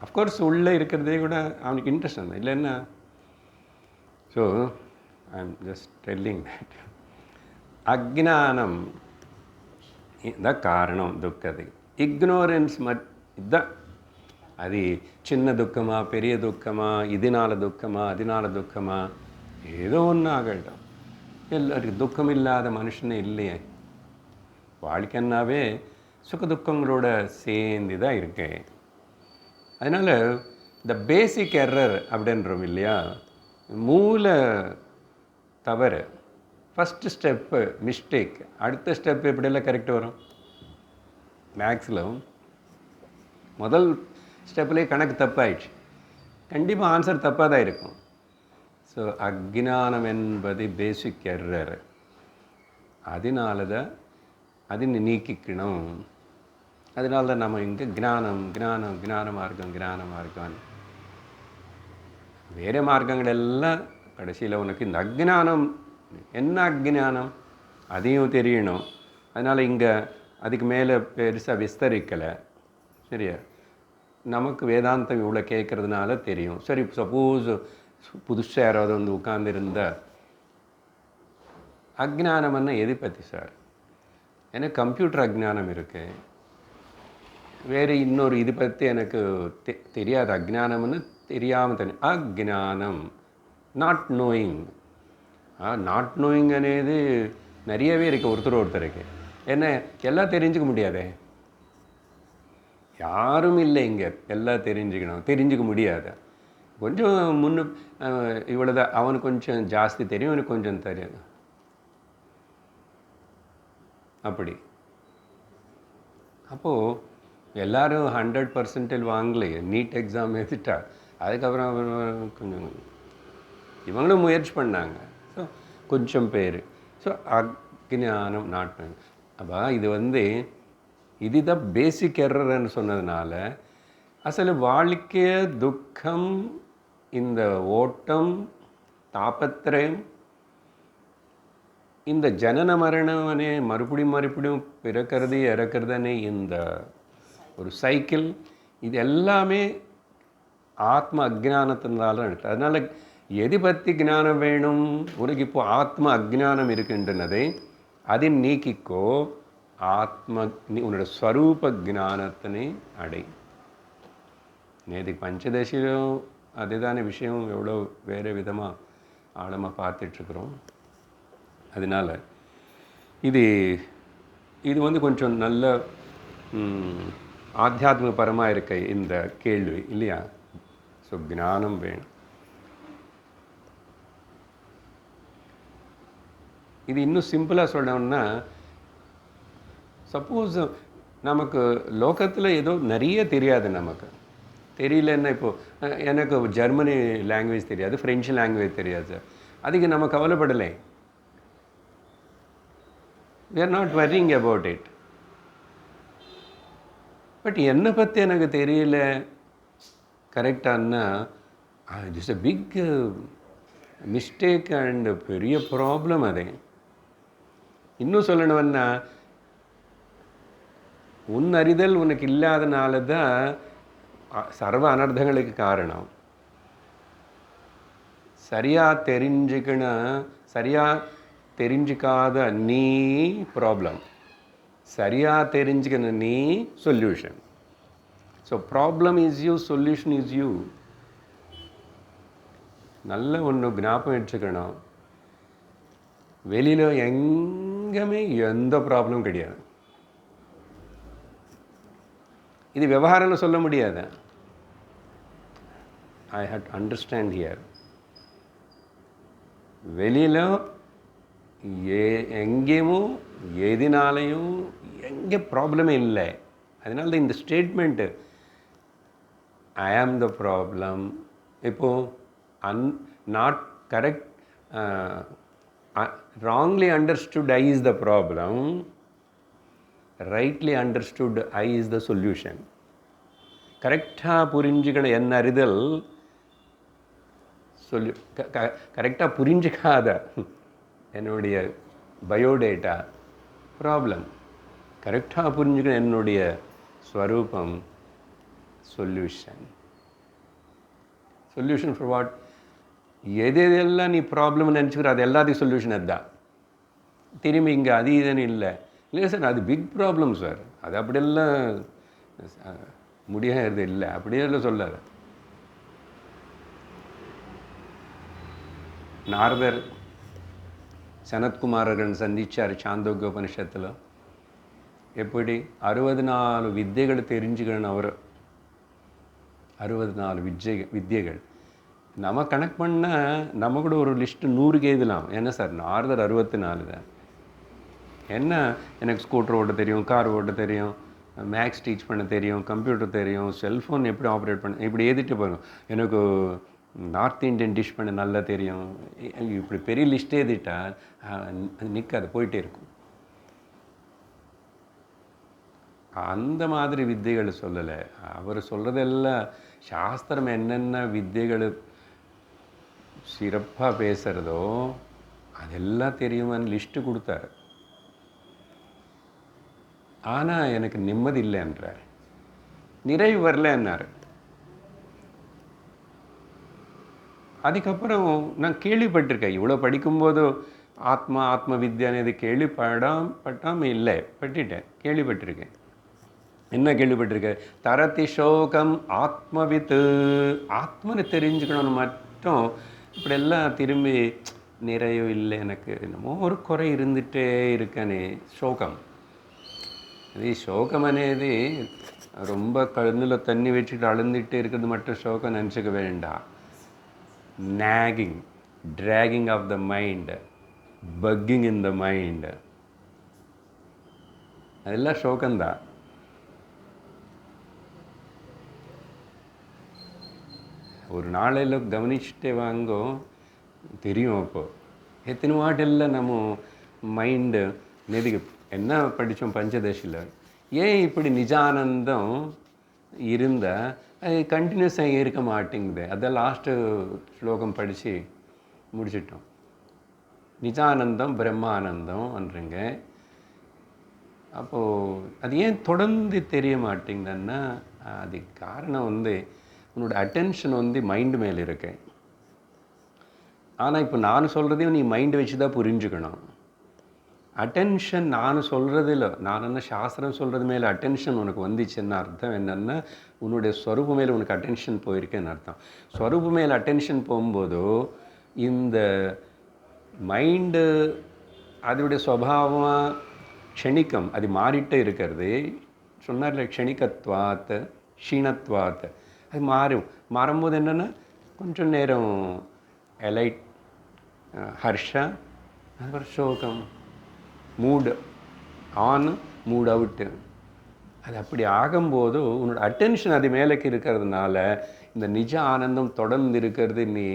A: அஃப்கோர்ஸ் உள்ளே இருக்கிறதே கூட அவனுக்கு இன்ட்ரெஸ்ட் தான் இல்லைன்னா. So I am just telling that அஜ்ஞானம் இதான் காரணம் దుఃఖத்துக்கு. இக்னோரன்ஸ் இதுதான். அது சின்ன துக்கமா, பெரிய துக்கமா, இதனால துக்கமா, அதனால துக்கமா, ஏதோ ஒன்று ஆகட்டும். எல்லாருக்கும் துக்கம் இல்லாத மனுஷனே இல்லையே. வாழ்க்கைன்னாவே சுக துக்கங்களோட சேர்ந்து தான் இருக்கேன். அதனால் இந்த பேசிக் எரர் அப்படின்றோம் இல்லையா, மூல தவறு, ஃபஸ்ட்டு ஸ்டெப்பு மிஸ்டேக், அடுத்த ஸ்டெப் எப்படியெல்லாம் கரெக்ட் வரும். மேக்ஸில் முதல் ஸ்டெப்லேயே கணக்கு தப்பாயிடுச்சு, கண்டிப்பாக ஆன்சர் தப்பாக தான் இருக்கும். ஸோ அஜ்ஞானம் என்பது பேசிக் எரர். அதனால தான் அது நீக்கிக்கணும். அதனால தான் நம்ம இங்கே ஞான மார்க்கம் வேறு மார்க்கங்கள் எல்லாம் கடைசியில் உனக்கு இந்த அஜ்ஞானம் என்ன அஜ்ஞானம் அதையும் தெரியணும். அதனால் இங்கே அதுக்கு மேலே பெருசாக விஸ்தரிக்கலை. சரியா, நமக்கு வேதாந்தம் இவ்வளோ கேட்குறதுனால தெரியும். சரி, சப்போஸ் புதுசாக யாராவது வந்து உட்கார்ந்துருந்த அஜ்ஞானம்னா எது பற்றி சார்? எனக்கு கம்ப்யூட்டர் அஜ்ஞானம் இருக்குது, வேறு இன்னொரு இது பற்றி எனக்கு தெரியாது. அஜ்ஞானம்னு தெரியாமல் தெரியும். அஜ்ஞானம் நாட் நோயிங். நாட் நோயிங் అనేది நிறையவே இருக்குது ஒருத்தருக்கு. என்ன எல்லாம் தெரிஞ்சுக்க முடியாதே, யாரும் இல்லை இங்கே எல்லாம் தெரிஞ்சுக்க முடியாது. கொஞ்சம் இவ்வளோதான், அவனுக்கு கொஞ்சம் ஜாஸ்தி தெரியும், அவனுக்கு கொஞ்சம் தெரியும். அப்படி அப்போது எல்லோரும் 100% வாங்கலையே. நீட் எக்ஸாம் எழுதிட்டா அதுக்கப்புறம் கொஞ்சம் இவங்களும் முயற்சி பண்ணாங்க. ஸோ கொஞ்சம் பேர். ஸோ அஜ்ஞானம் நாட். அப்போ இது இதுதான் பேசிக் எரர்ன்னு சொன்னதுனால అసలు வாழ்க்கை துக்கம், இந்த ஓட்டம், தாபத்திரயம், இந்த ஜனன மரணம் மறுபடியும் பிறக்கிறது இறக்கிறதுனே இந்த ஒரு சைக்கிள், இது எல்லாமே ஆத்ம அஜ்ஞானத்தினால நடக்குது. அதனால் எது பற்றி ஞானம் வேணும்? உனக்கு இப்போ ஆத்ம அஜ்ஞானம் இருக்கின்றனதை அதை நீக்கிக்கோ. உன்னோட ஸ்வரூப ஞானத்தினை அடை. நேற்றுக்கு பஞ்சதசிலும் அதுதான விஷயம், எவ்வளோ வேறு விதமாக ஆழமாக பார்த்துட்ருக்குறோம். அதனால் இது கொஞ்சம் நல்ல ஆத்தியாத்மிகபரமாக இருக்க இந்த கேள்வி இல்லையா? ஸோ ஞானம் வேணும். இது இன்னும் சிம்பிளாக சொல்லணும்னா, சப்போஸ் நமக்கு லோகத்தில் ஏதோ நிறைய தெரியாது, நமக்கு தெரியலன்னா, இப்போது எனக்கு ஜெர்மனி லாங்குவேஜ் தெரியாது, ஃப்ரெஞ்சு லாங்குவேஜ் தெரியாது சார், அதுக்கு நம்ம கவலைப்படலை. we are not worrying about it. But என்னை பற்றி எனக்கு தெரியல கரெக்டானா, it's a big mistake and பெரிய ப்ராப்ளம். அது இன்னும் சொல்லணும்னா, உன் அறிதல் உனக்கு இல்லாதனால தான் சர்வ அனர்த்தங்களுக்கு காரணம். சரியாக தெரிஞ்சிக்காத நீ ப்ராப்ளம், சரியாக தெரிஞ்சுக்கணும் நீ solution. So problem is you, solution is you. நல்ல ஒன்று ஞாபகம் வச்சுக்கணும், வெளியில் எங்கேயுமே எந்த ப்ராப்ளம் கிடையாது. இது விவகாரம்னு சொல்ல முடியாது. I have to understand here. வெளியில் எங்கேயும் எதினாலையும் எங்கே ப்ராப்ளமே இல்லை. அதனால தான் இந்த ஸ்டேட்மெண்ட்டு, ஐ ஆம் த ப்ராப்ளம். இப்போது not correct, wrongly understood I is the problem, rightly understood I is the solution. கரெக்டாக புரிஞ்சுக்கணும் என்ன அறிதல், கரெக்டாக புரிஞ்சிக்காத என்னுடைய பயோடேட்டா ப்ராப்ளம், கரெக்டாக புரிஞ்சுக்கணும் என்னுடைய ஸ்வரூபம் சொல்யூஷன். Solution for what? எதெல்லாம் நீ ப்ராப்ளம் நினச்சிக்கிற அது எல்லாத்தையும் சொல்யூஷன் அதுதான். திரும்பி இங்கே அது இதுன்னு இல்லை சார், அது பிக் ப்ராப்ளம் சார், அது அப்படியெல்லாம் முடியாது இல்லை, அப்படியெல்லாம் சொல்லாத. நாரதர் சனத்குமாரர்கள் சந்தித்தார் சாந்தோக்கிய உபனிஷத்தில். எப்படி 64 வித்தைகளை தெரிஞ்சுக்கணும் அவர். 64 வித்தைகள் நம்ம கணக்கு பண்ணால் நம்ம கூட ஒரு லிஸ்ட்டு 100 எழுதலாம். என்ன சார், நாரதர் 64 தான். என்ன, எனக்கு ஸ்கூட்டர் ஓட்ட தெரியும், கார் ஓட்ட தெரியும், மேக்ஸ் டீச் பண்ண தெரியும், கம்ப்யூட்டர் தெரியும், செல்ஃபோன் எப்படி ஆப்ரேட் பண்ண, இப்படி எழுதிட்டு போகிறோம். எனக்கு நார்த் இண்டியன் டிஷ் பண்ண நல்லா தெரியும். இப்படி பெரிய லிஸ்ட்டே எழுதிட்டால் அது நிற்காது, போயிட்டே இருக்கும். அந்த மாதிரி வித்தைகள் சொல்லலை அவர். சொல்கிறதெல்லாம் சாஸ்திரம் என்னென்ன வித்தைகள் சிறப்பாக பேசுகிறதோ அதெல்லாம் தெரியுமான்னு லிஸ்ட்டு கொடுத்தாரு. ஆனால் எனக்கு நிம்மதி இல்லைன்றார், நிறைவு வரலன்னார். அதுக்கப்புறம் நான் கேள்விப்பட்டிருக்கேன், இவ்வளோ படிக்கும்போது ஆத்ம வித்யான்னு இது கேள்விப்படாமல் இல்லை, பட்டுட்டேன், கேள்விப்பட்டிருக்கேன். என்ன கேள்விப்பட்டிருக்கேன்? தரதி சோகம் ஆத்மவித்து, ஆத்மனை தெரிஞ்சுக்கணும்னு மட்டும் இப்படியெல்லாம் திரும்பி நிறைவு இல்லை, எனக்கு என்னமோ ஒரு குறை இருந்துகிட்டே இருக்கனே, சோகம். அது சோகம் అనేది ரொம்ப கண்ணில் தண்ணி வச்சுட்டு அழுந்துகிட்டே இருக்கிறது மட்டும் சோகம் நினச்சிக்க வேண்டாம். nagging, dragging of the mind, bugging in the mind, அதெல்லாம் சோகம்தான். ஒரு நாளையில் கவனிச்சுட்டே வாங்கோ தெரியும். அப்போது எத்தனை வாட்டெல்லாம் நம்ம மைண்டு நெதுக்கு என்ன படித்தோம் பஞ்சதசியில், ஏன் இப்படி நிஜானந்தம் இருந்தால் அது கண்டினியூஸாக இருக்க மாட்டேங்குது. அதான் லாஸ்ட்டு ஸ்லோகம் படித்து முடிச்சிட்டோம். நிஜானந்தம் பிரம்மானந்தம்ன்றீங்க. அப்போது அது ஏன் தொடர்ந்து தெரிய மாட்டேங்குதுன்னா, அதுக்கு காரணம் உன்னோட அட்டென்ஷன் மைண்டு மேலே இருக்கு. ஆனால் இப்போ நான் சொல்கிறதையும் நீ மைண்ட் வச்சு தான் புரிஞ்சுக்கணும். அட்டென்ஷன் நான் சொல்கிறதில்ல, நான் என்ன சாஸ்திரம் சொல்கிறது மேலே அட்டென்ஷன் உனக்கு வந்துச்சுன்னு அர்த்தம் என்னென்னா, உன்னுடைய ஸ்வரூபம் மேலே உனக்கு அட்டென்ஷன் போயிருக்கேன்னு அர்த்தம். ஸ்வரூபம் மேலே அட்டென்ஷன் போகும்போதோ இந்த மைண்டு அதோடைய சுபாவமாக க்ஷணிக்கம் அது மாறிட்டே இருக்கிறது. சொன்னார்ல க்ஷணிகத்வாத் க்ஷீணத்வாத், அது மாறும்போது என்னென்னா கொஞ்சம் நேரம் எலைட் ஹர்ஷா, அதுக்கப்புறம் சோகம், மூடு ஆன் மூட் அவுட்டு. அது அப்படி ஆகும்போது உன்னோட அட்டென்ஷன் அது மேலேக்கு இருக்கிறதுனால இந்த நிஜ ஆனந்தம் தொடர்ந்து இருக்கிறது நீ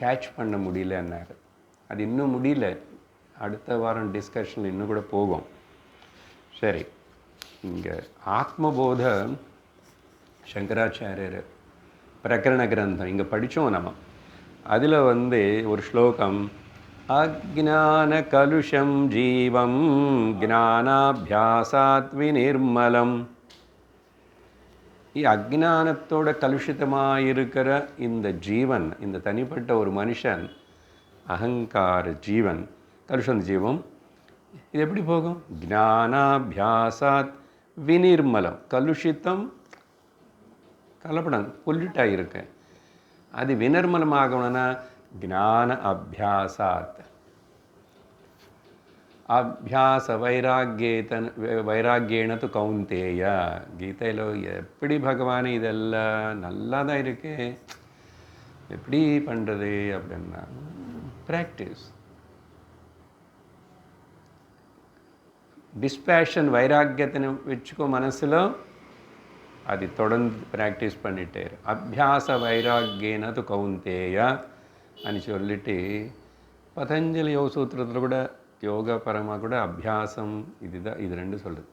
A: கேட்ச் பண்ண முடியலன்னாரு. அது இன்னும் முடியல, அடுத்த வாரம் டிஸ்கஷனில் இன்னும் கூட போகும். சரி, இங்கே ஆத்மபோத சங்கராச்சாரியர் பிரகரண கிரந்தம் இங்கே படித்தோம் நம்ம. அதில் ஒரு ஸ்லோகம், அஜ்ஞான கலுஷம் ஜீவம் ஞானாபியாசாத் விநிர்மலம். அஜ்ஞானத்தோட கலுஷிதமாக இருக்கிற இந்த ஜீவன், இந்த தனிப்பட்ட ஒரு மனுஷன், அகங்கார ஜீவன், கலுஷம் ஜீவம், இது எப்படி போகும்? ஞானாபியாசாத் விநிர்மலம். கலுஷித்தம் கலப்படம் பொல்யூட்டாக இருக்கு, அது விநிர்மலமாகணும்னா ஞான அபியாசாத். அபியாச வைராக்கியேன து கௌந்தேய. கீதையில் எப்படி பகவான் இதெல்லாம் நல்லா தான் இருக்கு, எப்படி பண்ணுறது அப்படின்னா ப்ராக்டிஸ். டிஸ்பேஷன் வைராக்கியத்தினை வச்சுக்கோ மனசில், அது தொடர்ந்து ப்ராக்டிஸ் பண்ணிட்டே. அபியாச வைராக்கியேன து கௌந்தேய అని சொல்லிட்டு பதஞ்சலி யோக சூத்திரத்தில் கூட யோகா பரமாக கூட அபியாசம் இதுதான், இது ரெண்டு சொல்லுது.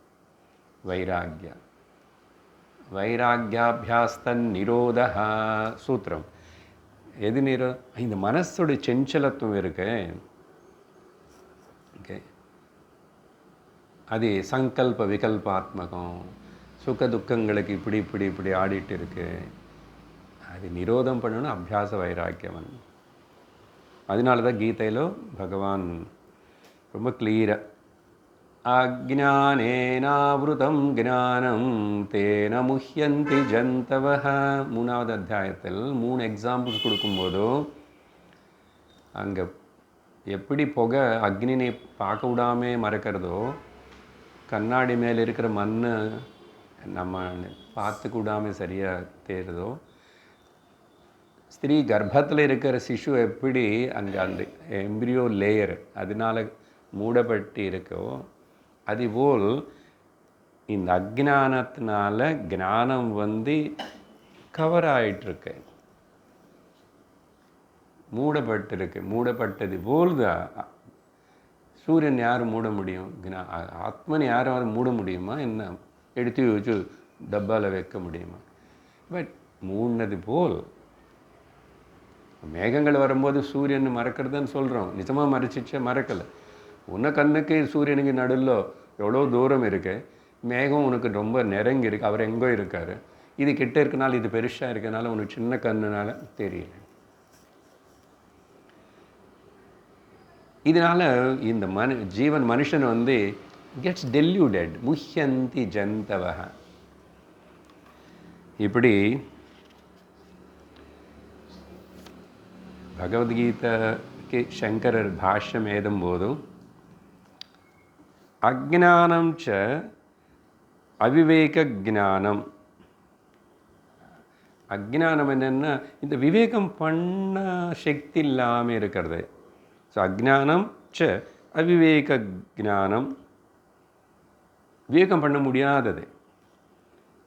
A: வைராக்கியாபியாஸ்தன் நிரோத சூத்திரம். எது இந்த மனசோட செஞ்சலத்துவம் இருக்கு, ஓகே, அது சங்கல்ப விகல்பாத்மகம், சுக துக்கங்களுக்கு இப்படி இப்படி இப்படி ஆடிட்டு இருக்கு, அது நிரோதம் பண்ணணும் அபியாச வைராக்கியவன். அதனால தான் கீதையில் பகவான் ரொம்ப கிளியராக அஜ்ஞானேனாவ்ருதம் ஞானம் தேன முஹ்யந்தி ஜந்தவஹ, 3வது அத்தியாயத்தில் 3 எக்ஸாம்பிள்ஸ் கொடுக்கும்போதும் அங்கே எப்படி புகை அக்னினை பார்க்க விடாமே மறக்கிறதோ, கண்ணாடி மேலே இருக்கிற மண் நம்ம பார்த்து விடாமல் சரியாக தேருதோ, ஸ்திரீ கர்ப்பத்தில் இருக்கிற சிசு எப்படி அங்கே அந்த எம்ப்ரியோ லேயர் அதனால் மூடப்பட்டு இருக்கோ, அதுபோல் இந்த அஜ்ஞானத்தினால ஞானம் கவர் ஆகிட்டுருக்கு, மூடப்பட்டிருக்கு. மூடப்பட்டது போல் தான் சூரியன் யாரும் மூட முடியும்? ஆத்மன் யாரும் மூட முடியுமா? என்ன எடுத்து வச்சு டப்பாவில் வைக்க முடியுமா? பட் மூடினது போல் மேகங்கள் வரும்போது சூரியன் மறக்கிறதுன்னு சொல்கிறோம், நிஜமாக மறைச்சிச்சே மறக்கலை. உன்ன கண்ணுக்கு சூரியனுக்கு நடுவில் எவ்வளோ தூரம் இருக்கு, மேகம் உனக்கு ரொம்ப நெருங்கி இருக்குது, அவர் எங்கோ இருக்கார். இது கிட்ட இருக்கனால, இது பெருசாக இருக்கனால உனக்கு சின்ன கண்ணுனால தெரியல. இதனால் இந்த ஜீவன் மனுஷன் கெட்ஸ் டெல்யூடட், முஹ்யந்தி ஜந்தவஹ. இப்படி பகவத்கீதைக்கு சங்கரர் பாஷ்யம் ஏதும்போது அஜ்ஞானம் ச அவிவேக ஜானம். அஜ்ஞானம் என்னென்னா இந்த விவேகம் பண்ண சக்தி இல்லாமல் இருக்கிறது. ஸோ அஜ்ஞானம் ச அவிவேக ஜானம், விவேகம் பண்ண முடியாதது.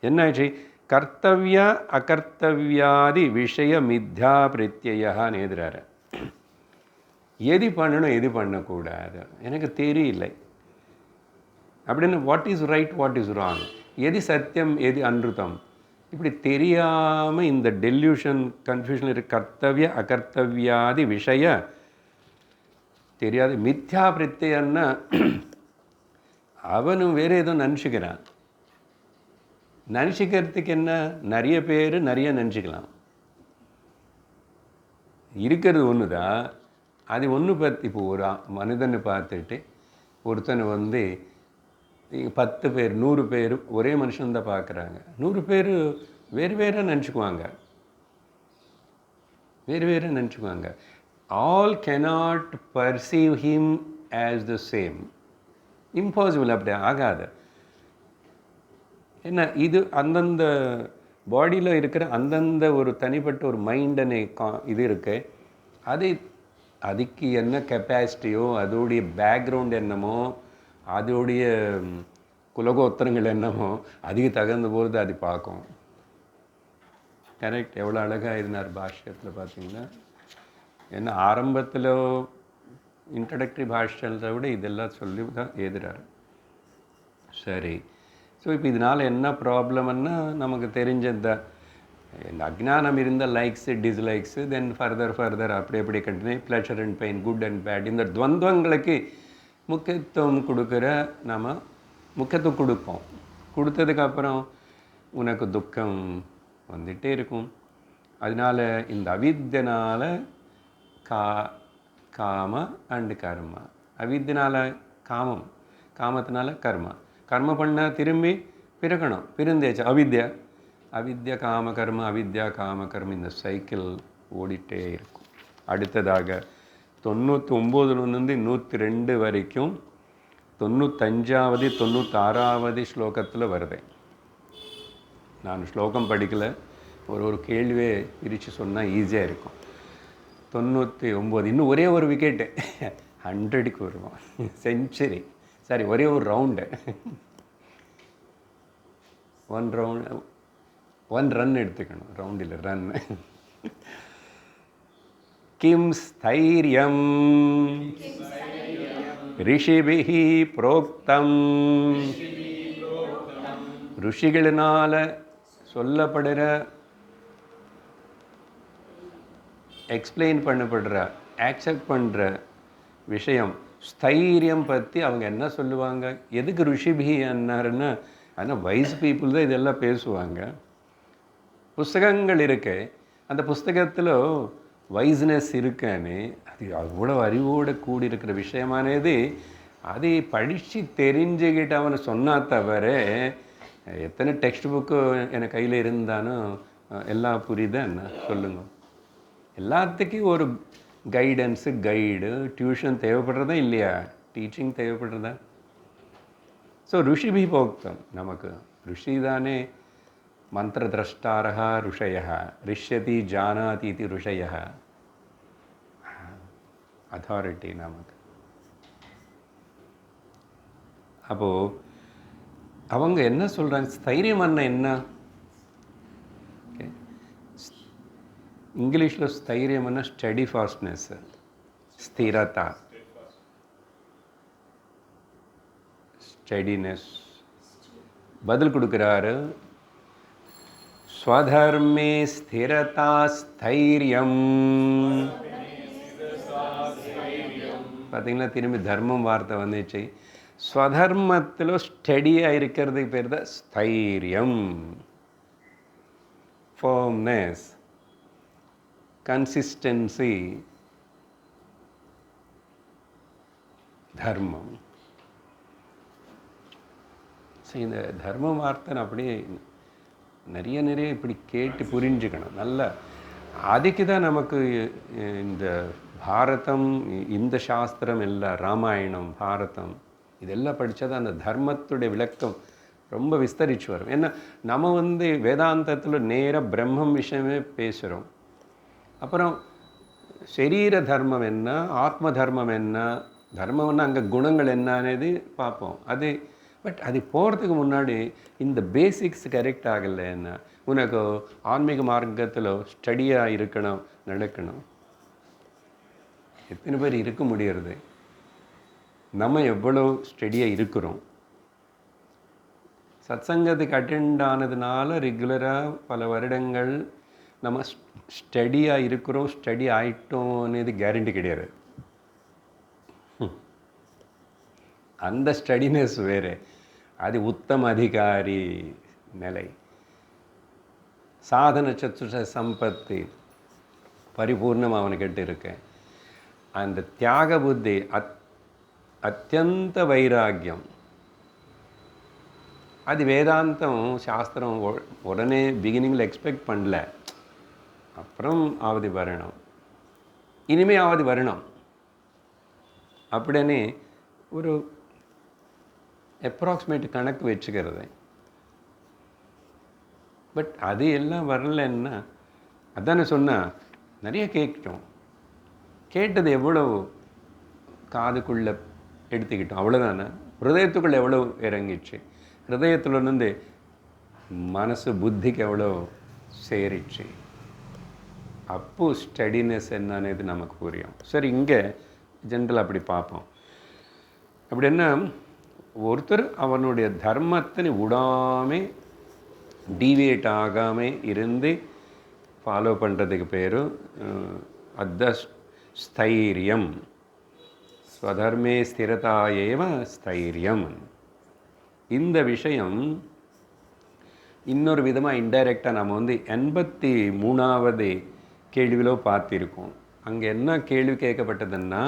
A: என்னாச்சு? கர்த்தவிய அகர்த்தவியாதி விஷய மித்யா பிரத்யயான்னு எழுதுறாரு. எது பண்ணணும் எது பண்ணக்கூடாது எனக்கு தெரியல அப்படின்னு, what is right what is wrong, எது சத்தியம் எது அன்ருதம், இப்படி தெரியாமல் இந்த டெல்யூஷன் கன்ஃபியூஷன் இருக்கு. கர்த்தவிய அகர்த்தவியாதி விஷய தெரியாது. மித்யா பிரத்யன்னா அவனும் வேறு ஏதோ நினச்சிக்கிறான். நினச்சிக்கிறதுக்கு என்ன, நிறைய பேர் நிறைய நினச்சிக்கலாம். இருக்கிறது ஒன்று தான். அது ஒன்று பற்றி இப்போ ஒரு மனிதனை பார்த்துட்டு ஒருத்தனை வந்து 10 பேர் 100 பேர் ஒரே மனுஷன்தான் பார்க்குறாங்க. 100 பேர் வேறு வேறு நினச்சிக்குவாங்க, வேறு வேறு நினச்சிக்குவாங்க. All cannot perceive him as the same. Impossible, அப்படி ஆகாது. என்ன இது அந்தந்த பாடியில் இருக்கிற அந்தந்த ஒரு தனிப்பட்ட ஒரு மைண்டனை இது இருக்கு. அதுக்கு என்ன கெப்பாசிட்டியோ, அதோடைய பேக்ரவுண்ட் என்னமோ, அதோடைய குலகோத்திரங்கள் என்னமோ, அதுக்கு தகுந்த போது அது பார்க்கும். கரெக்ட். எவ்வளோ அழகாக இருந்தார் பாஷ்யத்தில் பார்த்தீங்கன்னா. ஏன்னா ஆரம்பத்தில் இன்ட்ரடக்டரி பாஷ்யத்தை விட இதெல்லாம் சொல்லி தான் எழுதுறாரு. சரி, ஸோ இப்போ இதனால் என்ன ப்ராப்ளம்னா நமக்கு தெரிஞ்சது தான். இந்த அஜ்ஞானம் இருந்த லைக்ஸு டிஸ்லைக்ஸு, தென் ஃபர்தர் அப்படி continue pleasure and pain, good and bad, இந்த துவந்தங்களுக்கு முக்கியத்துவம் கொடுக்குற நம்ம முக்கியத்துவம் கொடுப்போம். கொடுத்ததுக்கப்புறம் உனக்கு துக்கம் வந்துகிட்டே இருக்கும். அதனால் இந்த அவித்தியனால் காம அண்டு கர்மா. அவித்தியனால் காமம், காமத்தினால கர்மா. கர்ம பண்ணால் திரும்பி பிறக்கணும். பிறந்தேச்சு அவித்யா காம கர்ம, அவித்யா காம கர்ம, இந்த சைக்கிள் ஓடிட்டே இருக்கும். அடுத்ததாக 99லேருந்து 102 வரைக்கும் 95வது 96வது ஸ்லோகத்தில் வருது. நான் ஸ்லோகம் படிக்கலை, ஒரு கேள்வியை பிரித்து சொன்னால் ஈஸியாக இருக்கும். 99 இன்னும் ஒரே ஒரு விக்கெட்டு 100க்கு வருவோம். செஞ்சுரி, சாரி, ஒரே ஒரு ரவுண்டு, 1 ரன் எடுத்துக்கணும், ரவுண்டில் ரன். கிம் ஸ்தைரியம் ரிஷிபிஹி புரோக்தம். ருஷிகளினால் சொல்லப்படுற, எக்ஸ்பிளைன் பண்ணப்படுற, ஆக்செப்ட் பண்ணுற விஷயம் ஸ்தைரியம் பற்றி அவங்க என்ன சொல்லுவாங்க? எதுக்கு ருஷிபிஹி என்னாருன்னா, ஆனால் வைஸ் பீப்புள் தான் இதெல்லாம் பேசுவாங்க. புஸ்தகங்கள் இருக்கு, அந்த புஸ்தகத்தில் வைஸ்னஸ் இருக்கான்னு, அது அவ்வளோ அறிவோடு கூடி இருக்கிற விஷயமானது அதை படித்து தெரிஞ்சுக்கிட்டு அவனை சொன்னா தவிர, எத்தனை டெக்ஸ்ட் புக்கு எனக்கு கையில் இருந்தாலும் எல்லாம் புரியுதா என்ன சொல்லுங்க? எல்லாத்துக்கும் ஒரு கைடன்ஸு, கைடு, டியூஷன் தேவைப்படுறதா இல்லையா? டீச்சிங் தேவைப்படுறதா? ஸோ ருஷிபி போக்தம், நமக்கு ருஷி தானே. மந்திரதிரஷ்டாரா ருஷய, ரிஷ்யதி ஜானாதி இது ருஷய, அத்தாரிட்டி நமக்கு. அப்போது அவங்க என்ன சொல்கிறாங்க? ஸ்தைரியம் என்ன? இங்கிலீஷில் ஸ்தைரியம் ஸ்டடி ஃபாஸ்ட்னஸ், ஸ்திரதா, ஸ்டடினஸ். பதில் கொடுக்குறாரு, ஸ்வதர்மே ஸ்திரதா ஸ்தைரியம். பார்த்தீங்களா, திரும்பி தர்மம் வார்த்தை வந்துச்சு. ஸ்வதர்மத்தில் ஸ்டடியாக இருக்கிறதுக்கு பேர் தான் ஸ்தைரியம். ஃபர்ம்னஸ், கன்சிஸ்டன்சி, தர்மம். ஸோ இந்த தர்ம வார்த்தை அப்படியே நிறைய இப்படி கேட்டு புரிஞ்சுக்கணும் நல்லா. அதுக்கு தான் நமக்கு இந்த பாரதம், இந்த சாஸ்திரம் எல்லாம், ராமாயணம், பாரதம் இதெல்லாம் படித்தா தான் அந்த தர்மத்துடைய விளக்கம் ரொம்ப விஸ்தரித்து வரும். ஏன்னா நம்ம வேதாந்தத்தில் நேராக பிரம்மம் விஷயமே பேசுகிறோம். அப்புறம் சரீர தர்மம் என்ன, ஆத்ம தர்மம் என்ன, தர்மம்னா அங்கே குணங்கள் என்னன்னு பார்ப்போம். பட் அது போகிறதுக்கு முன்னாடி இந்த பேசிக்ஸ் கரெக்ட் ஆகலை. என்ன உனக்கு ஆன்மீக மார்க்கத்தில் ஸ்டடியாக இருக்கணும், நடக்கணும். எத்தனை பேர் இருக்க முடியறது? நம்ம எவ்வளோ ஸ்டடியாக இருக்கிறோம்? சத்சங்கத்துக்கு அட்டெண்ட் ஆனதுனால ரெகுலராக பல வருடங்கள் நம்ம ஸ்டடியாக இருக்கிறோம், ஸ்டடி ஆகிட்டோன்னு கேரண்டி கிடையாது. அந்த ஸ்டடினஸ் வேறு, அது உத்தம அதிகாரி நிலை. சாதன சத்துஷ சம்பத்தி, பரிபூர்ணம் அவனுக்கிட்ட இருக்கேன். அந்த தியாக புத்தி, அத்தியந்த வைராக்கியம், அது வேதாந்தம் சாஸ்திரம் உடனே பிகினிங்கில் எக்ஸ்பெக்ட் பண்ணல. அப்புறம் ஆவதி வரணும், இனிமே ஆவதி வரணும் அப்படின்னு ஒரு அப்ராக்சிமேட் கணக்கு வச்சுக்கிறது. பட் அது எல்லாம் வரலன்னா அதானே சொன்னால் நிறைய கேட்டோம். கேட்டது எவ்வளோ காதுக்குள்ளே எடுத்துக்கிட்டோம், அவ்வளோதானே. ஹிருதயத்துக்குள்ளே எவ்வளோ இறங்கிச்சு, ஹிருதயத்துலேருந்து மனசு புத்திக்கு எவ்வளோ சேரிச்சு, அப்போ ஸ்டடினஸ் என்னன்னு நமக்கு புரியும். சரி, இங்கே ஜென்ரல் அப்படி பார்ப்போம். அப்படின்னா ஒருத்தர் அவனுடைய தர்மத்தை விடாமல் டீவியேட் ஆகாமல் இருந்து ஃபாலோ பண்ணுறதுக்கு பேர் அத்த ஸ்தைரியம். ஸ்வதர்மே ஸ்திரதாயேவ ஸ்தைரியம். இந்த விஷயம் இன்னொரு விதமாக இன்டைரக்டாக நம்ம 83வது கேள்வியிலோ பார்த்திருக்கோம். அங்கே என்ன கேள்வி கேட்கப்பட்டதுன்னா,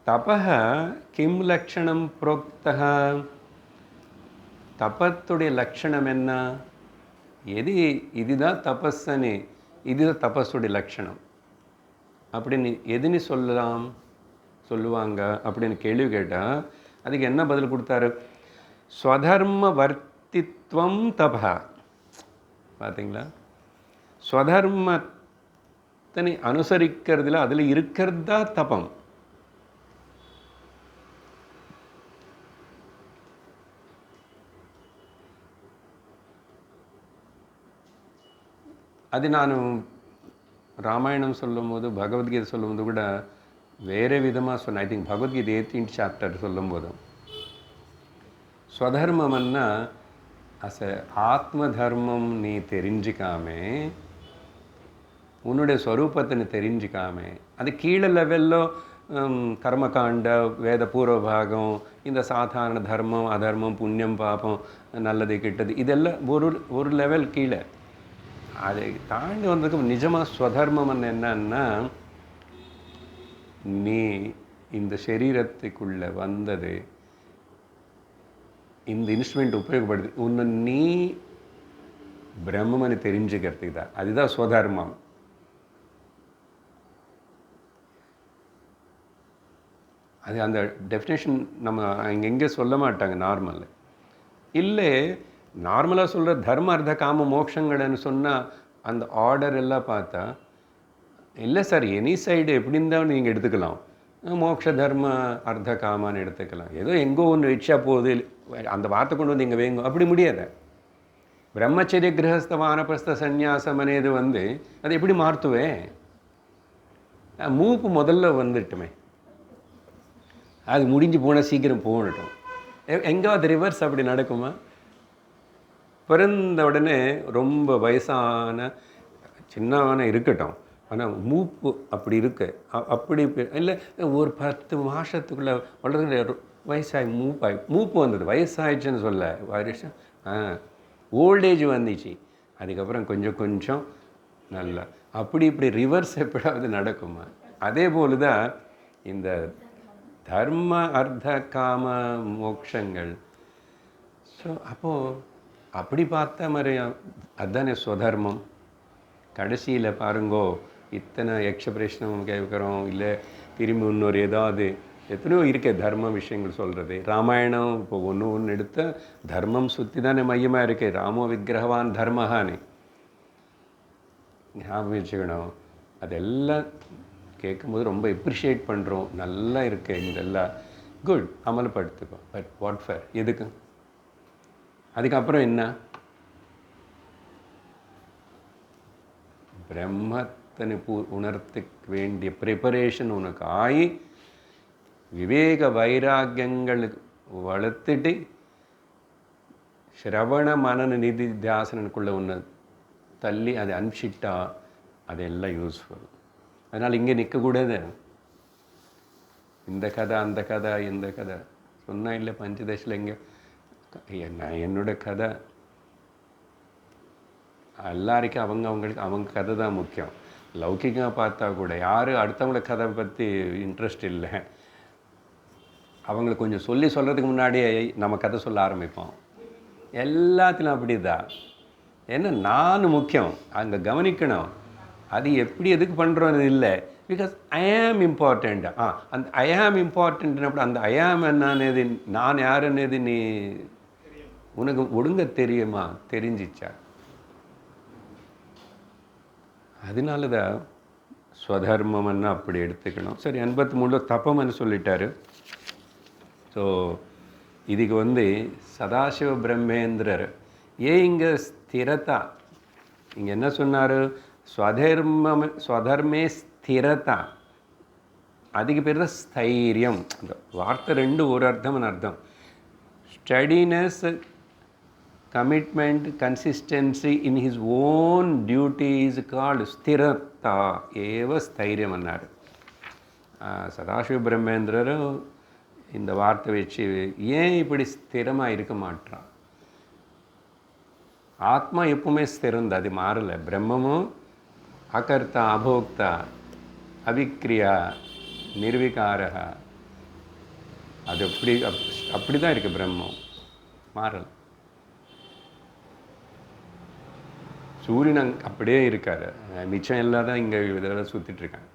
A: தபஹ கிம் லக்ஷணம் புரோக்தஹ, தபத்துடைய லக்ஷணம் என்ன, இதுதான் தபஸ்ஸனு, இதுதான் தபஸுடைய லக்ஷணம் அப்படின்னு எதுன்னு சொல்லுவாங்க அப்படின்னு கேள்வி கேட்டால் அதுக்கு என்ன பதில் கொடுத்தாரு? ஸ்வதர்ம வர்த்தித்வம் தபா. பார்த்தீங்களா, ஸ்வதர்மத்தை அனுசரிக்கிறதுல அதில் இருக்கிறது தான் தபம். அது நான் ராமாயணம் சொல்லும்போது, பகவத்கீதை சொல்லும்போது கூட வேறு விதமாக சொன்னேன். I think Bhagavad Gita 18th chapter சொல்லும்போது ஸ்வதர்மம்னா ஆத்ம தர்மம் நீ தெரிஞ்சிக்காமே, உன்னுடைய ஸ்வரூபத்தை நீ தெரிஞ்சிக்காமே, அது கீழே லெவலில் கர்மகாண்ட, வேத பூர்வபாகம், இந்த சாதாரண தர்மம் அதர்மம், புண்ணியம் பாபம், நல்லது கெட்டது, இதெல்லாம் ஒரு லெவல் கீழே. அதை தாண்டி வந்ததுக்கு நிஜமாக ஸ்வதர்மம் என்னன்னா, நீ இந்த சரீரத்துக்குள்ளே வந்தது, இந்த இன்ஸ்ட்ருமெண்ட் உபயோகப்படுது உன்னை நீ பிரம்மனை தெரிஞ்சுக்கிறதுக்கு தான். அதுதான் ஸ்வதர்மம். அது அந்த டெஃபினேஷன் நம்ம எங்கே சொல்ல மாட்டாங்க நார்மல். இல்லை, நார்மலாக சொல்கிற தர்ம அர்த்த காம மோட்சங்கள்னு சொன்னால் அந்த ஆர்டர் எல்லாம் பார்த்தா, இல்லை சார் எனி சைடு எப்படி இருந்தாலும் நீங்கள் எடுத்துக்கலாம், மோட்ச தர்ம அர்த்த காமான்னு எடுத்துக்கலாம், ஏதோ எங்கோ ஒன்று வச்சா போகுது, அந்த வார்த்தை கொண்டு வந்து இங்கே வேங்க, அப்படி முடியாது. பிரம்மச்சரிய கிரகஸ்த வானப்பிரஸ்த சந்நியாசம் అనేది அது எப்படி மாற்றுவேன்? மூப்பு முதல்ல வந்துட்டுமே, அது முடிஞ்சு போனால் சீக்கிரம் போகட்டும். எங்காவது ரிவர்ஸ் அப்படி நடக்குமா? பிறந்த உடனே ரொம்ப வயசான சின்னவன இருக்கட்டும், ஆனால் மூப்பு அப்படி இருக்கு, அப்படி இல்லை ஒரு 10 மாதத்துக்குள்ளே வளர்ந்து வயசாகி மூப்பு வந்தது, வயசாகிடுச்சுன்னு சொல்ல வருஷம் ஓல்டேஜ் வந்துச்சு, அதுக்கப்புறம் கொஞ்சம் கொஞ்சம் நல்லா அப்படி இப்படி ரிவர்ஸ் எப்படாவது நடக்குமா? அதே போல் தான் இந்த தர்ம அர்த்த காம மோட்சங்கள். ஸோ அப்போது அப்படி பார்த்த மாதிரி அதுதானே ஸ்வதர்மம். கடைசியில் பாருங்கோ, இத்தனை யக்ஷ பிரஷ்னம் கேட்குறோம், இல்லை திரும்பி இன்னொரு ஏதாவது எத்தனையோ இருக்க தர்ம விஷயங்கள் சொல்கிறது. ராமாயணம் இப்போ ஒன்று எடுத்த தர்மம் சுற்றி தானே மையமாக இருக்கு. ராமோ விக்கிரகவான் தர்மஹானே ஞாபகம் வச்சுக்கணும். அதெல்லாம் கேட்கும்போது ரொம்ப எப்ரிஷியேட் பண்ணுறோம், நல்லா இருக்கு, இதெல்லாம் குட், அமல்படுத்துக்கோ. பட் வாட் ஃபார், எதுக்கு? அதுக்கப்புறம் என்ன? பிரம்மத்தனை உணர்த்துக்கு வேண்டிய ப்ரிப்பரேஷன் உனக்கு ஆகி விவேக வைராக்கியங்களுக்கு வளர்த்துட்டு ஸ்ரவண மனன நிதி தியாசனனுக்குள்ளே ஒன்று தள்ளி அதை அனுப்பிச்சிட்டா அதெல்லாம் யூஸ்ஃபுல். அதனால் இங்கே நிற்கக்கூடாது. இந்த கதை அந்த கதை இந்த கதை சொன்னால் இல்லை, பஞ்சதேசில் எங்கே நான் என்னோட கதை எல்லாருக்கும் அவங்களுக்கு அவங்க கதை தான் முக்கியம். லௌகிகமாக பார்த்தா கூட யார் அடுத்தவங்கள கதை பற்றி இன்ட்ரெஸ்ட் இல்லை. அவங்களுக்கு கொஞ்சம் சொல்கிறதுக்கு முன்னாடியே நம்ம கதை சொல்ல ஆரம்பிப்போம். எல்லாத்திலும் அப்படி தான். ஏன்னா நான் முக்கியம், அங்கே கவனிக்கணும். அது எப்படி எதுக்கு பண்ணுறோன்னு இல்லை, பிகாஸ் ஐ ஆம் இம்பார்ட்டண்ட். அந்த ஐ ஆம் இம்பார்ட்டன்ட்னு அந்த ஐ ஆம் என்னது, நான் யாருன்னது நீ உனக்கு ஒழுங்க தெரியுமா, தெரிஞ்சிச்சா? அதனால தான் ஸ்வதர்மம்னு அப்படி எடுத்துக்கணும். சரி, 83 தப்பம்னு சொல்லிட்டாரு. ஸோ இதுக்கு சதாசிவ பிரம்மேந்திரர் ஏன் இங்கே ஸ்திரதா, இங்கே என்ன சொன்னார்? ஸ்வதர்மே ஸ்திரதா, அதுக்கு பேர் தான் ஸ்தைரியம். அந்த வார்த்தை ரெண்டு ஒரு அர்த்தம்னு அர்த்தம். Steadiness, commitment, consistency in his own duty is called sthirata eva sthairyam annaru. Sadashiva Brahmendrar இந்த வார்த்தை வச்சு ஏன் இப்படி ஸ்திரமாக இருக்க மாட்டான்? ஆத்மா எப்பவுமே ஸ்திரந்த, அது மாறலை. பிரம்மமும் அகர்த்தா அபோக்தா அவிக்ரியா நிர்விகாரா, அது அப்படி தான் இருக்குது. பிரம்மம் மாறலை. சூரியன் அப்படியே இருக்கார், மிச்சம் எல்லாம் தான் இங்கே இதெல்லாம் சுற்றிட்டுருக்காங்க.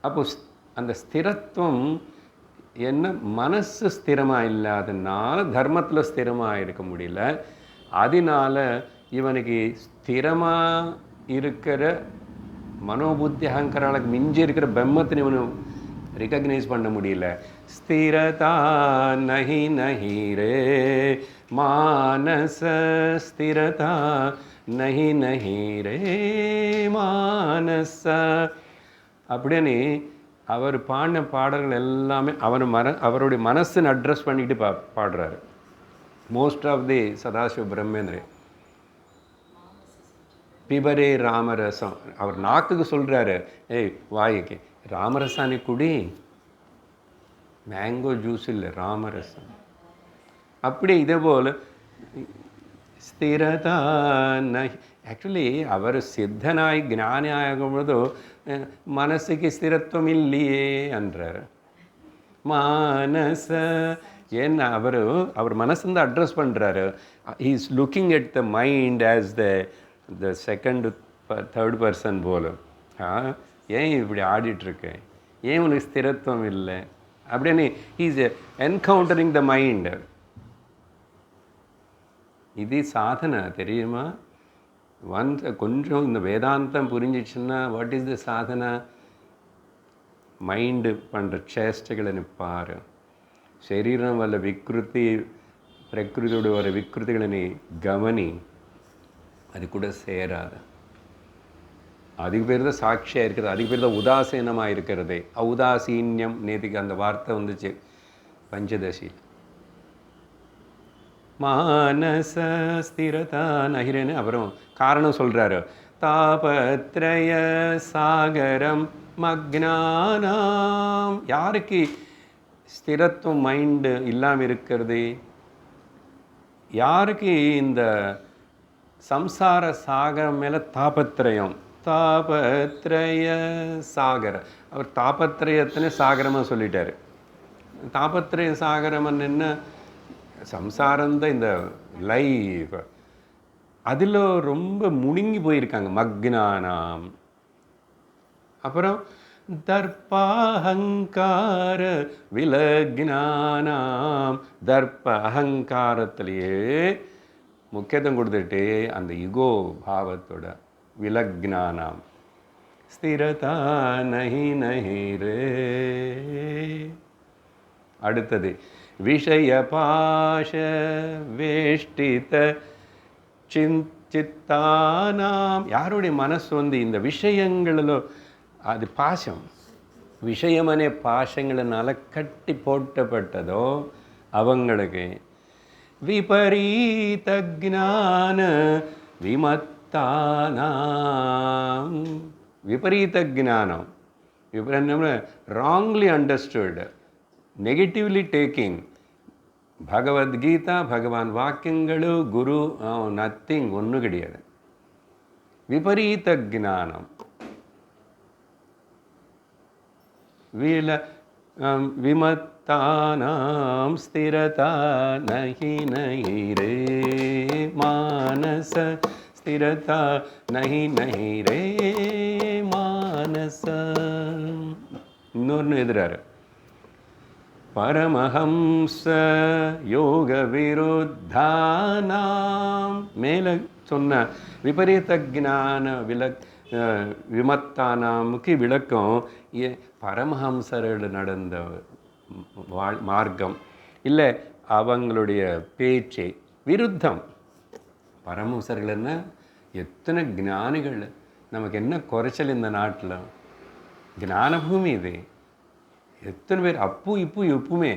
A: அப்போ அந்த ஸ்திரத்துவம் என்ன, மனசு ஸ்திரமாக இல்லாதனால தர்மத்தில் ஸ்திரமாக இருக்க முடியல. அதனால இவனுக்கு ஸ்திரமாக இருக்கிற மனோபுத்தி அகங்காராளுக்கு மிஞ்சி இருக்கிற பிரம்மத்தினை இவனு ரிகக்னைஸ் பண்ண முடியல. ஸ்திரதா நஹி நஹி ரே மானச ஸ்திரதா நஹி நஹி ரே மானச அப்படின்னு அவர் பாடின பாடல்கள் எல்லாமே அவருடைய மனசுன்னு அட்ரஸ் பண்ணிக்கிட்டு பாடுறாரு. மோஸ்ட் ஆஃப் தி சதாசிவ பிரம்மேந்திரே பிபரே ராமரசம், அவர் நாக்குக்கு சொல்கிறாரு, ஏய் வாய்க்கு ராமரசானி குடி, மேங்கோ ஜூஸ் இல்லை ராமரசம். அப்படி இதே போல் ஸ்திரதா நஹி. ஆக்சுவலி அவர் சித்தனாய் ஞானி ஆகும்போது மனசுக்கு ஸ்திரத்துவம் இல்லையே என்றார். மானச ஏன்னா அவர் மனசுந்து அட்ரஸ் பண்ணுறாரு. He is looking at the mind as the second third person போல. ஏன் இப்படி ஆடிட்டுருக்கேன், ஏன் உனக்கு ஸ்திரத்துவம் இல்லை அப்படின்னு he is encountering the mind. இது சாதனை தெரியுமா? கொஞ்சம் இந்த வேதாந்தம் புரிஞ்சிச்சுன்னா what is the sadhana? Mind பண்ணுற சேஷ்டைகளை நிற்பார். சரீரம் வல்ல விக்ருதி, பிரகிருதியோட வர விக்ருதிகளை நீ கவனி, அது கூட சேராது. அதுக்கு பேர் தான் சாட்சியாக இருக்கிறது, அதுக்கு பேர் தான் உதாசீனமாக இருக்கிறது. ஔதாசீன்யம், நேற்றுக்கு அந்த வார்த்தை வந்துச்சு பஞ்சதசி. மானச ஸ்திரதா நஹிரன்னு அப்புறம் காரணம் சொல்கிறாரு. தாபத்ரய சாகரம் மக்னானாம், யாருக்கு ஸ்திரத்துவம் மைண்டு இல்லாமல் இருக்கிறது, யாருக்கு இந்த சம்சார சாகரம் மேலே தாபத்ரயம், தாபத்ரய சாகர, அவர் தாபத்ரயத்தினே சாகரமாக சொல்லிட்டார். தாபத்ரய சாகரம்னு என்ன, சம்சாரந்தான் இந்த லைஃப், அதில் ரொம்ப முழுங்கி போயிருக்காங்க மக்னானாம். அப்புறம் தர்பாஹங்கார விலக்னானாம், தர்ப்ப அகங்காரத்திலேயே முக்கியத்துவம் கொடுத்துட்டு அந்த ஈகோ பாவத்தோட விலக்னானாம். ஸ்திரதா நஹி நஹி ரே. அடுத்தது விஷய பாஷ வேஷ்டித சித்தானாம், யாருடைய மனசு இந்த விஷயங்களிலோ அது பாசம், விஷயமனே பாசங்களினால கட்டி போட்டப்பட்டதோ அவங்களுக்கு விபரீத ஜான விமத்தானாம். விபரீத ஜானம், விபரீதம்னா wrongly understood, negatively taking. Bhagavad Gita, பகவான் வாக்கியங்கள், குரு நத்திங், ஒன்றும் கிடையாது. விபரீத ஜானம். விமத்தானாம் ஸ்திரதா நஹி நஹி ரே மானச ஸ்திரதா நஹி நஹி ரே மானச. இன்னொன்று எதிராரு, பரமஹம்ச யோக விருத்தானாம். மேலே சொன்ன விபரீத ஜான விமத்தானாமுக்கு விளக்கம் பரமஹம்சரோடு நடந்த மார்க்கம் இல்லை அவங்களுடைய பேச்சை விருத்தம். பரமஹம்சர்கள் என்ன எத்தனை ஞானிகள், நமக்கு என்ன குறைச்சல் இந்த நாட்டில்? ஞானபூமி இது. எத்தனை பேர் அப்போ இப்போ எப்பவுமே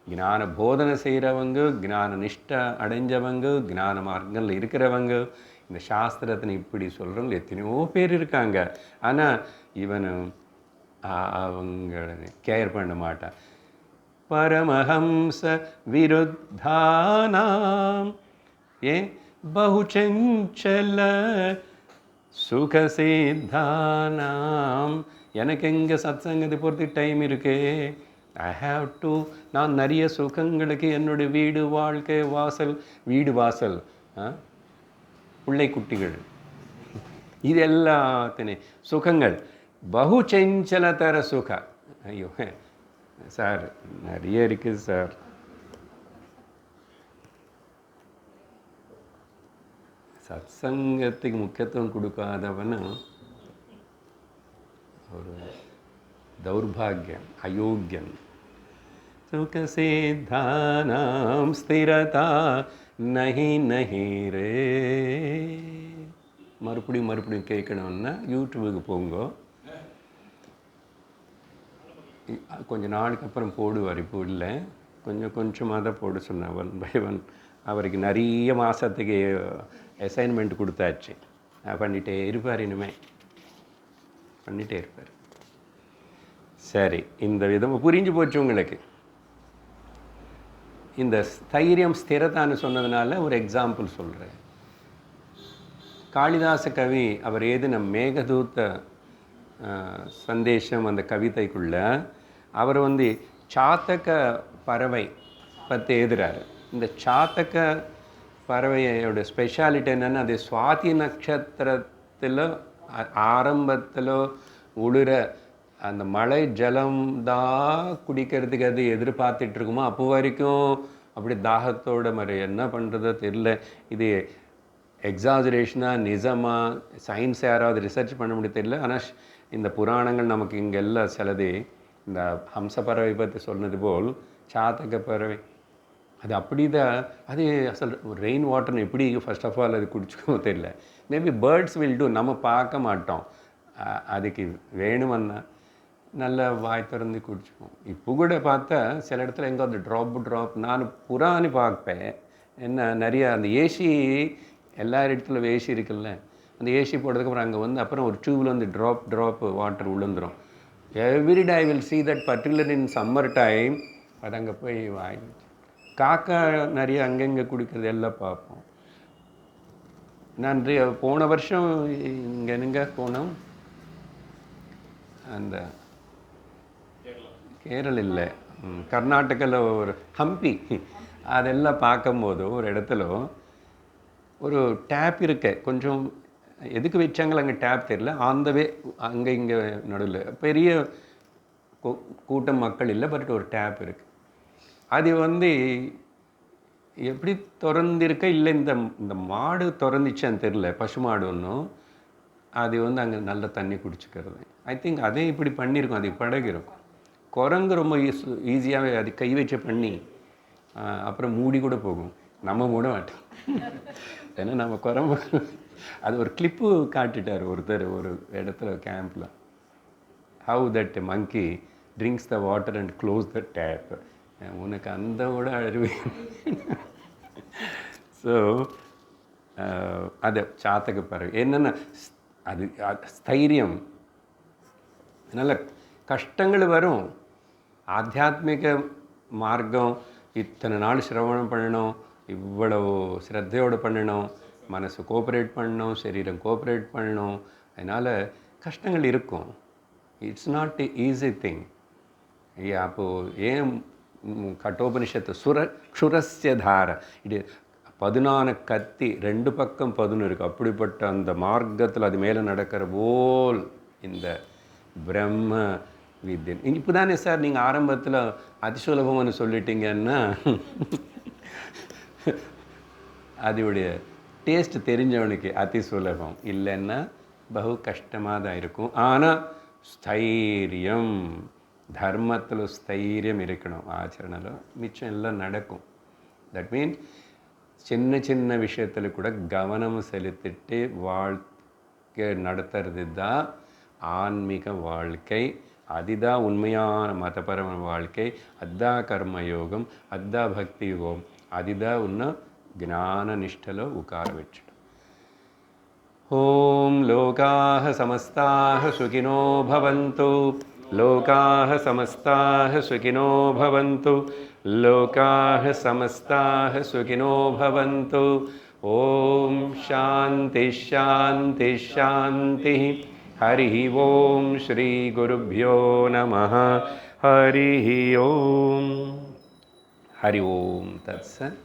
A: ஞான போதனை செய்கிறவங்க, ஞான நிஷ்டை அடைஞ்சவங்க, ஞான மார்க்கங்கள் இருக்கிறவங்க, இந்த சாஸ்திரத்தை இப்படி சொல்கிறவங்க எத்தனையோ பேர் இருக்காங்க. ஆனால் இவனு அவங்க கேர் பண்ண மாட்டான். பரமஹம்ச விருத்தானாம் பகுச்சஞ்சல சுகசித்தானாம். எனக்கு எங்கே சத்சங்கத்தை பொறுத்து டைம் இருக்கு? I have to. நான் நிறைய சுகங்களுக்கு என்னுடைய வீடு வாழ்க்கை வாசல், வீடு வாசல், பிள்ளை குட்டிகள், இது எல்லாத்தினே சுகங்கள். பகுச்சஞ்சலதர சுக. ஐயோ சார் நிறைய இருக்குது சார். சத்சங்கத்துக்கு முக்கியத்துவம் கொடுக்காதவன ஒரு தௌர்பாகியன், அயோக்கியன். சுகசித்தானாம் ஸ்திரதா நஹி நஹி ரே. மறுபடியும் கேட்கணுன்னா யூடியூபுக்கு போங்க. கொஞ்ச நாளுக்கு அப்புறம் போடுவார், இப்போ இல்லை, கொஞ்சமாக தான் போட சொன்னேன். 1 by 1 அவருக்கு நிறைய மாதத்துக்கு அசைன்மெண்ட் கொடுத்தாச்சு. பண்ணிகிட்டே இருப்பார், இனிமேல் பண்ணிகிட்டே இருப்பார். சரி, இந்த விதமாக புரிஞ்சு போச்சு உங்களுக்கு. இந்த ஸ்தைரியம் ஸ்திரதான்னு சொன்னதுனால ஒரு எக்ஸாம்பிள் சொல்கிறேன். காளிதாச கவி அவர் எழுதின மேகதூத்த சந்தேஷம் அந்த கவிதைக்குள்ள அவர் சாத்தக பறவை பற்றி எழுதுகிறார். இந்த சாத்தக பறவையோட ஸ்பெஷாலிட்டி என்னென்னா, அது சுவாதி நட்சத்திரத்தில் ஆரம்பத்தில் உளுற அந்த மழை ஜலம் தான் குடிக்கிறதுக்கு அது எதிர்பார்த்துட்ருக்குமோ அப்போ வரைக்கும் அப்படி தாகத்தோட மாதிரி என்ன பண்ணுறதோ தெரியல. இது எக்ஸாஜரேஷனாக நிஜமாக சயின்ஸ் யாராவது ரிசர்ச் பண்ண முடியும் தெரியல. ஆனால் இந்த புராணங்கள் நமக்கு இங்கெல்லாம் சிலது இந்த ஹம்ச பறவை பற்றி சொன்னது போல் சாத்தக பறவை அது அப்படி தான். அது அசல் ரெயின் வாட்டர்னு எப்படி ஃபர்ஸ்ட் ஆஃப் ஆல் அது குடிச்சுக்கோ தெரியல. மேபி பேர்ட்ஸ் வில் டூ, நம்ம பார்க்க மாட்டோம். அதுக்கு வேணுமன்னா நல்லா வாய் திறந்து குடிச்சுப்போம். இப்போ கூட பார்த்தா சில இடத்துல எங்கே அந்த ட்ராப் நான் புறான்னு பார்ப்பேன். என்ன நிறைய அந்த ஏசி எல்லா இடத்துல ஏசி இருக்குல்ல, அந்த ஏசி போட்டதுக்கப்புறம் அங்கே அப்புறம் ஒரு டியூபில் ட்ராப் வாட்டர் விழுந்துடும். Everyday I will see that particular in summer time. அது அங்கே போய் வாய் காக்கா நிறைய அங்கங்கே குடிக்கிறது எல்லாம் பார்ப்போம். நான் போன வருஷம் எங்கே போனோம், அந்த கேரள இல்லை கர்நாடகாவில் ஒரு ஹம்பி, அதெல்லாம் பார்க்கும்போது ஒரு இடத்துல ஒரு டேப் இருக்க, கொஞ்சம் எதுக்கு வச்சாங்களோ அங்கே டேப் தெரியல, ஆந்தவே அங்கே இங்கே நடுவில் பெரிய கூட்டம் மக்கள் இல்லை, பட் ஒரு டேப் இருக்குது. அது எப்படி திறந்திருக்க இல்லை, இந்த மாடு திறந்துச்சான்னு தெரில, பசு மாடு ஒன்றும், அது அங்கே நல்ல தண்ணி குடிச்சிக்கிறது. ஐ திங்க் அதே இப்படி பண்ணியிருக்கோம், அது பழகிருக்கும். குரங்கு ரொம்ப ஈஸியாகவே அது கை வச்சு பண்ணி அப்புறம் மூடி கூட போகும், நம்ம மூட மாட்டோம். ஏன்னா நம்ம குரம்பு அது ஒரு கிளிப்பு காட்டிட்டார் ஒருத்தர் ஒரு இடத்துல கேம்பில், how that monkey drinks the water and close the tap. உனக்கு அந்த விட அறிவு. ஸோ அது சாத்தக பறவை என்னென்ன அது ஸ்தைரியம். அதனால் கஷ்டங்கள் வரும். ஆத்தியாத்மிக மார்க்கம் இத்தனை நாள் சிரவணம் பண்ணணும், இவ்வளவு ஸ்ரத்தையோடு பண்ணணும், மனசு கோஆப்ரேட் பண்ணணும், சரீரம் கோஆப்ரேட் பண்ணணும். அதனால் கஷ்டங்கள் இருக்கும். It's not a easy thing. ஐயா அப்போது ஏன் கட்டோபனிஷத்து க்ஷுரஸ்ய தார இது 14 கத்தி 2 பக்கம் 11 இருக்குது. அப்படிப்பட்ட அந்த மார்க்கத்தில் அது மேலே நடக்கிற போல் இந்த பிரம்ம வித்யன். இப்போ தானே சார் நீங்கள் ஆரம்பத்தில் அதிசுலபம்னு சொல்லிட்டீங்கன்னா அதோடைய டேஸ்ட் தெரிஞ்சவனுக்கு அதி சுலபம், இல்லைன்னா பகு கஷ்டமாக தான் இருக்கும். ஆனால் ஸ்தைரியம், தர்மத்தில் ஸ்தைரியம் இருக்கணும், ஆச்சரணில் மிச்சம் எல்லாம் நடக்கும். தட் மீன்ஸ் சின்ன சின்ன விஷயத்தில் கூட கவனம் செலுத்திட்டு வாழ்க்கை நடத்துறது தான் ஆன்மீக வாழ்க்கை. அதுதான் உண்மையான மதபரமான வாழ்க்கை. அதுதான் கர்மயோகம், அதுதான் பக்தி யோகம். அதுதான் இன்னும் ஞான நிஷ்டలో உட்காரவெச்சு. ஓம் லோகாः समस्ताः सुखिनो भवन्तु, लोकाः समस्ताः सुखिनो भवन्तु, लोकाः समस्ताः सुखिनो भवन्तु. ओम शांति शांति शांति. हरि ओम श्री गुरुभ्यो नमः. हरि ओम. हरि ओम तत्सत्.